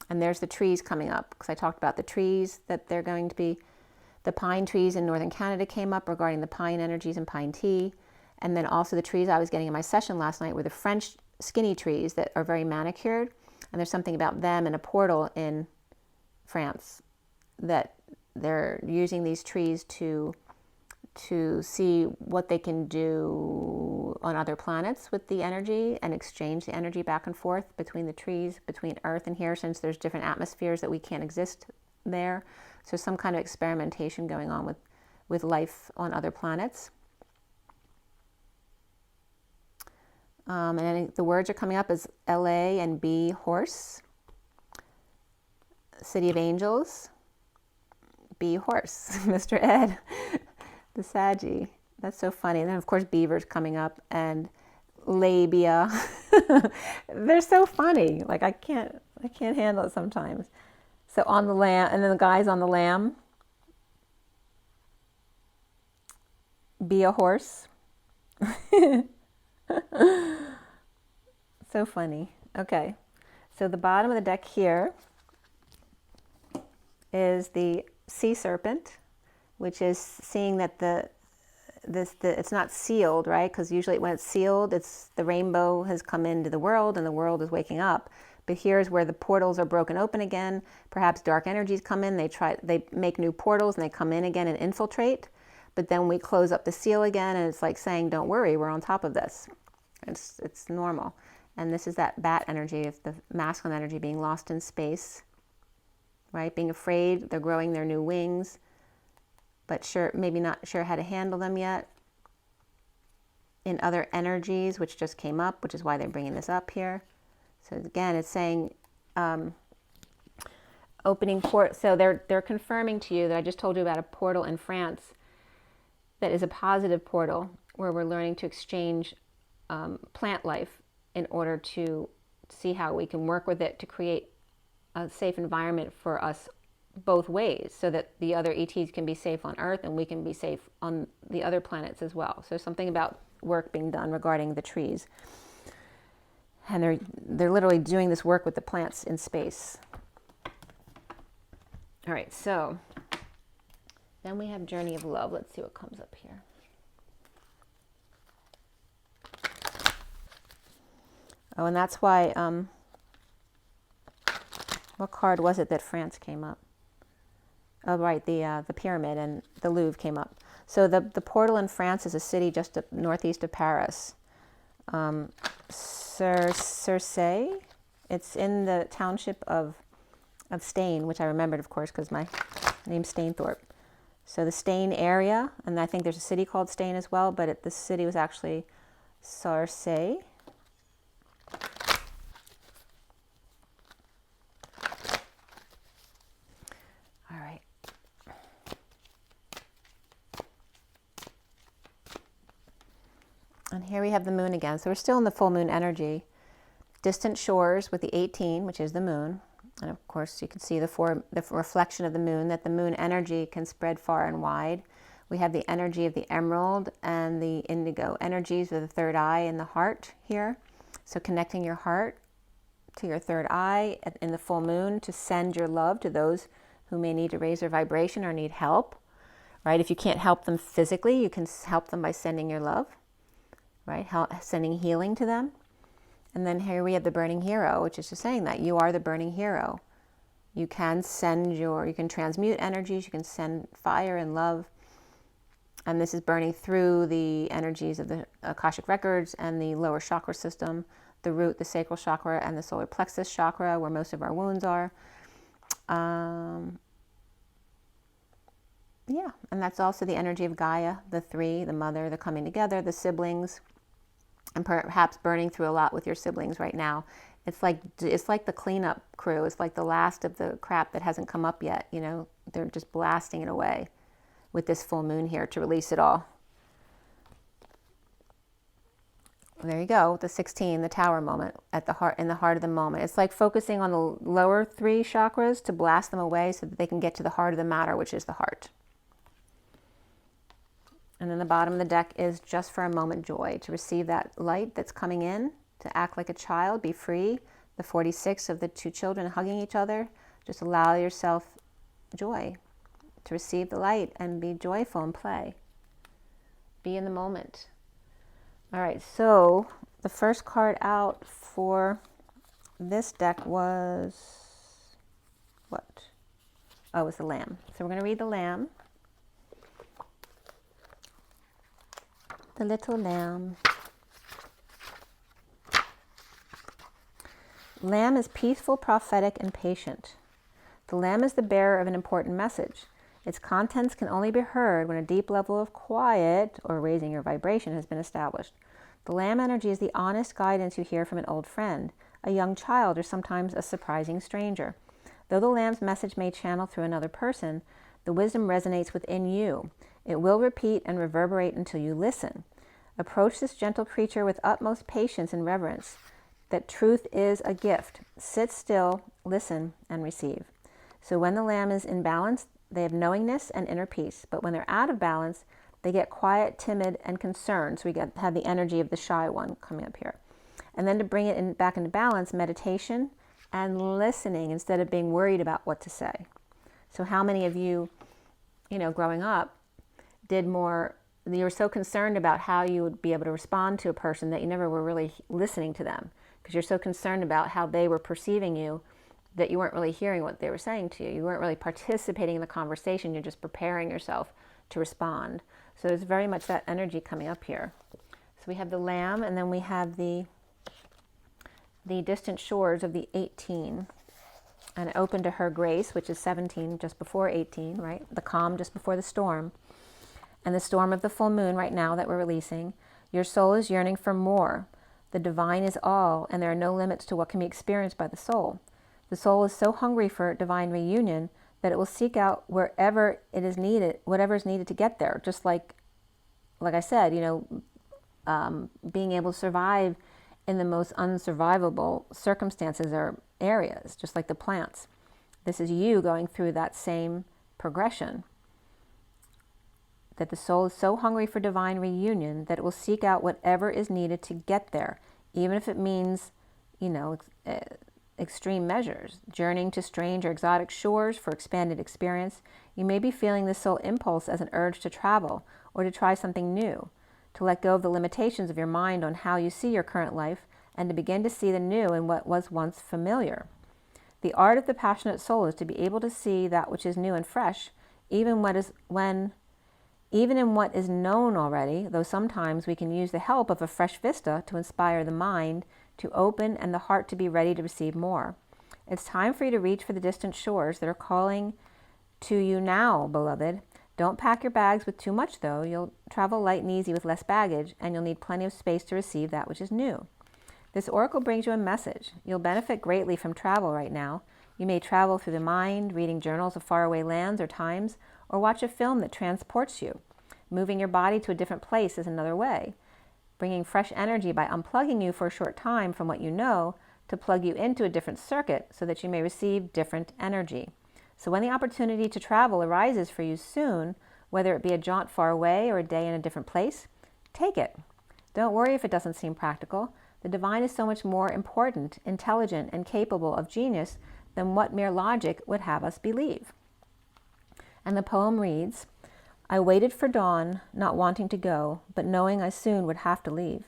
And there's the trees coming up, because I talked about the trees that they're going to be. The pine trees in northern Canada came up regarding the pine energies and pine tea. And then also the trees I was getting in my session last night were the French skinny trees that are very manicured. And there's something about them and a portal in France that they're using these trees to see what they can do on other planets with the energy and exchange the energy back and forth between the trees, between Earth and here, since there's different atmospheres that we can't exist there. So some kind of experimentation going on with life on other planets. And I think the words are coming up as LA and B, horse. City of Angels, B, horse. Mr. Ed, the Saggy. That's so funny. And then, of course, beaver's coming up, and labia. They're so funny. Like, I can't handle it sometimes. So on the lamb, and then the guy's on the lamb. Be a horse. So funny. Okay. So the bottom of the deck here is the sea serpent, which is seeing that it's not sealed, right? Because usually when it's sealed, it's the rainbow has come into the world and the world is waking up. But here's where the portals are broken open again. Perhaps dark energies come in. They make new portals and they come in again and infiltrate. But then we close up the seal again, and it's like saying, "Don't worry, we're on top of this. It's normal." And this is that bat energy of the masculine energy being lost in space, right? Being afraid, they're growing their new wings, but maybe not sure how to handle them yet. In other energies, which just came up, which is why they're bringing this up here. So again, it's saying opening port. So they're confirming to you that I just told you about a portal in France that is a positive portal where we're learning to exchange plant life in order to see how we can work with it to create a safe environment for us both ways, so that the other ETs can be safe on Earth and we can be safe on the other planets as well. So something about work being done regarding the trees. And they're literally doing this work with the plants in space. All right, so then we have Journey of Love. Let's see what comes up here. Oh, and that's why, what card was it that France came up? Oh, right, the pyramid and the Louvre came up. So the portal in France is a city just northeast of Paris. Circe. It's in the township of Staine, which I remembered, of course, because my name's Stainthorpe. So the Staine area, and I think there's a city called Staine as well, but the city was actually Circe. All right. And here we have the moon again. So we're still in the full moon energy. Distant shores with the 18, which is the moon. And of course, you can see the reflection of the moon, that the moon energy can spread far and wide. We have the energy of the emerald and the indigo energies of the third eye and the heart here. So connecting your heart to your third eye in the full moon to send your love to those who may need to raise their vibration or need help, right? If you can't help them physically, you can help them by sending your love, right? Sending healing to them. And then here we have the burning hero, which is just saying that you are the burning hero. You can you can transmute energies, you can send fire and love. And this is burning through the energies of the Akashic records and the lower chakra system, the root, the sacral chakra, and the solar plexus chakra, where most of our wounds are. Yeah, and that's also the energy of Gaia, the three, the mother, the coming together, the siblings, and perhaps burning through a lot with your siblings right now. It's like the cleanup crew. It's like the last of the crap that hasn't come up yet. You know, they're just blasting it away with this full moon here to release it all. There you go, the 16, the tower moment at the heart, in the heart of the moment. It's like focusing on the lower three chakras to blast them away so that they can get to the heart of the matter, which is the heart. And then the bottom of the deck is just for a moment joy, to receive that light that's coming in, to act like a child, be free. The 46 of the two children hugging each other. Just allow yourself joy, to receive the light and be joyful and play. Be in the moment. All right, so the first card out for this deck was what? Oh, it was the Lamb. So we're going to read the Lamb. The little lamb. Lamb is peaceful, prophetic, and patient. The lamb is the bearer of an important message. Its contents can only be heard when a deep level of quiet or raising your vibration has been established. The lamb energy is the honest guidance you hear from an old friend, a young child, or sometimes a surprising stranger. Though the lamb's message may channel through another person, the wisdom resonates within you. It will repeat and reverberate until you listen. Approach this gentle creature with utmost patience and reverence. That truth is a gift. Sit still, listen, and receive. So when the lamb is in balance, they have knowingness and inner peace. But when they're out of balance, they get quiet, timid, and concerned. So we have the energy of the shy one coming up here. And then to bring it back into balance, meditation and listening instead of being worried about what to say. So how many of you, growing up, you were so concerned about how you would be able to respond to a person that you never were really listening to them, because you're so concerned about how they were perceiving you that you weren't really hearing what they were saying to you. You weren't really participating in the conversation. You're just preparing yourself to respond. So there's very much that energy coming up here. So we have the Lamb, and then we have the distant shores of the 18. And open to her grace, which is 17, just before 18, right? The calm just before the storm. And the storm of the full moon right now that we're releasing. Your soul is yearning for more. The divine is all, and there are no limits to what can be experienced by the soul. The soul is so hungry for divine reunion that it will seek out wherever it is needed, whatever is needed to get there. Just like I said, being able to survive in the most unsurvivable circumstances or areas, just like the plants. This is you going through that same progression. That the soul is so hungry for divine reunion that it will seek out whatever is needed to get there, even if it means, extreme measures, journeying to strange or exotic shores for expanded experience. You may be feeling this soul impulse as an urge to travel or to try something new, to let go of the limitations of your mind on how you see your current life and to begin to see the new in what was once familiar. The art of the passionate soul is to be able to see that which is new and fresh, even in what is known already, though sometimes we can use the help of a fresh vista to inspire the mind to open and the heart to be ready to receive more. It's time for you to reach for the distant shores that are calling to you now, beloved. Don't pack your bags with too much, though. You'll travel light and easy with less baggage, and you'll need plenty of space to receive that which is new. This oracle brings you a message. You'll benefit greatly from travel right now. You may travel through the mind, reading journals of faraway lands or times, or watch a film that transports you. Moving your body to a different place is another way. Bringing fresh energy by unplugging you for a short time from what you know to plug you into a different circuit so that you may receive different energy. So when the opportunity to travel arises for you soon, whether it be a jaunt far away or a day in a different place, take it. Don't worry if it doesn't seem practical. The divine is so much more important, intelligent, and capable of genius than what mere logic would have us believe. And the poem reads, I waited for dawn, not wanting to go, but knowing I soon would have to leave.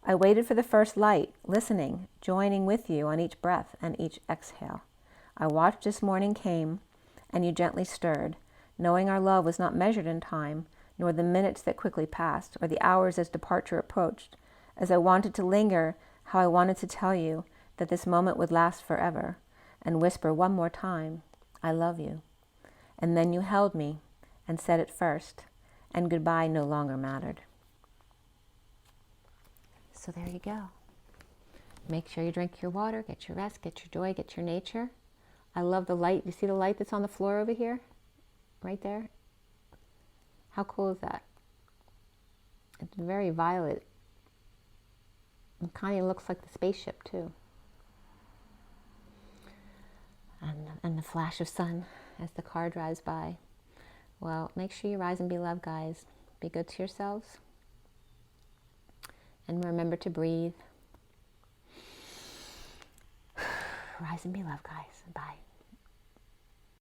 I waited for the first light, listening, joining with you on each breath and each exhale. I watched as morning came, and you gently stirred, knowing our love was not measured in time, nor the minutes that quickly passed, or the hours as departure approached. As I wanted to linger, how I wanted to tell you that this moment would last forever, and whisper one more time, I love you. And then you held me, and said it first, and goodbye no longer mattered. So there you go. Make sure you drink your water, get your rest, get your joy, get your nature. I love the light. You see the light that's on the floor over here? Right there? How cool is that? It's very violet. It kind of looks like the spaceship too. And the flash of sun as the car drives by. Well, make sure you rise and be loved, guys. Be good to yourselves. And remember to breathe. Rise and be loved, guys. Bye.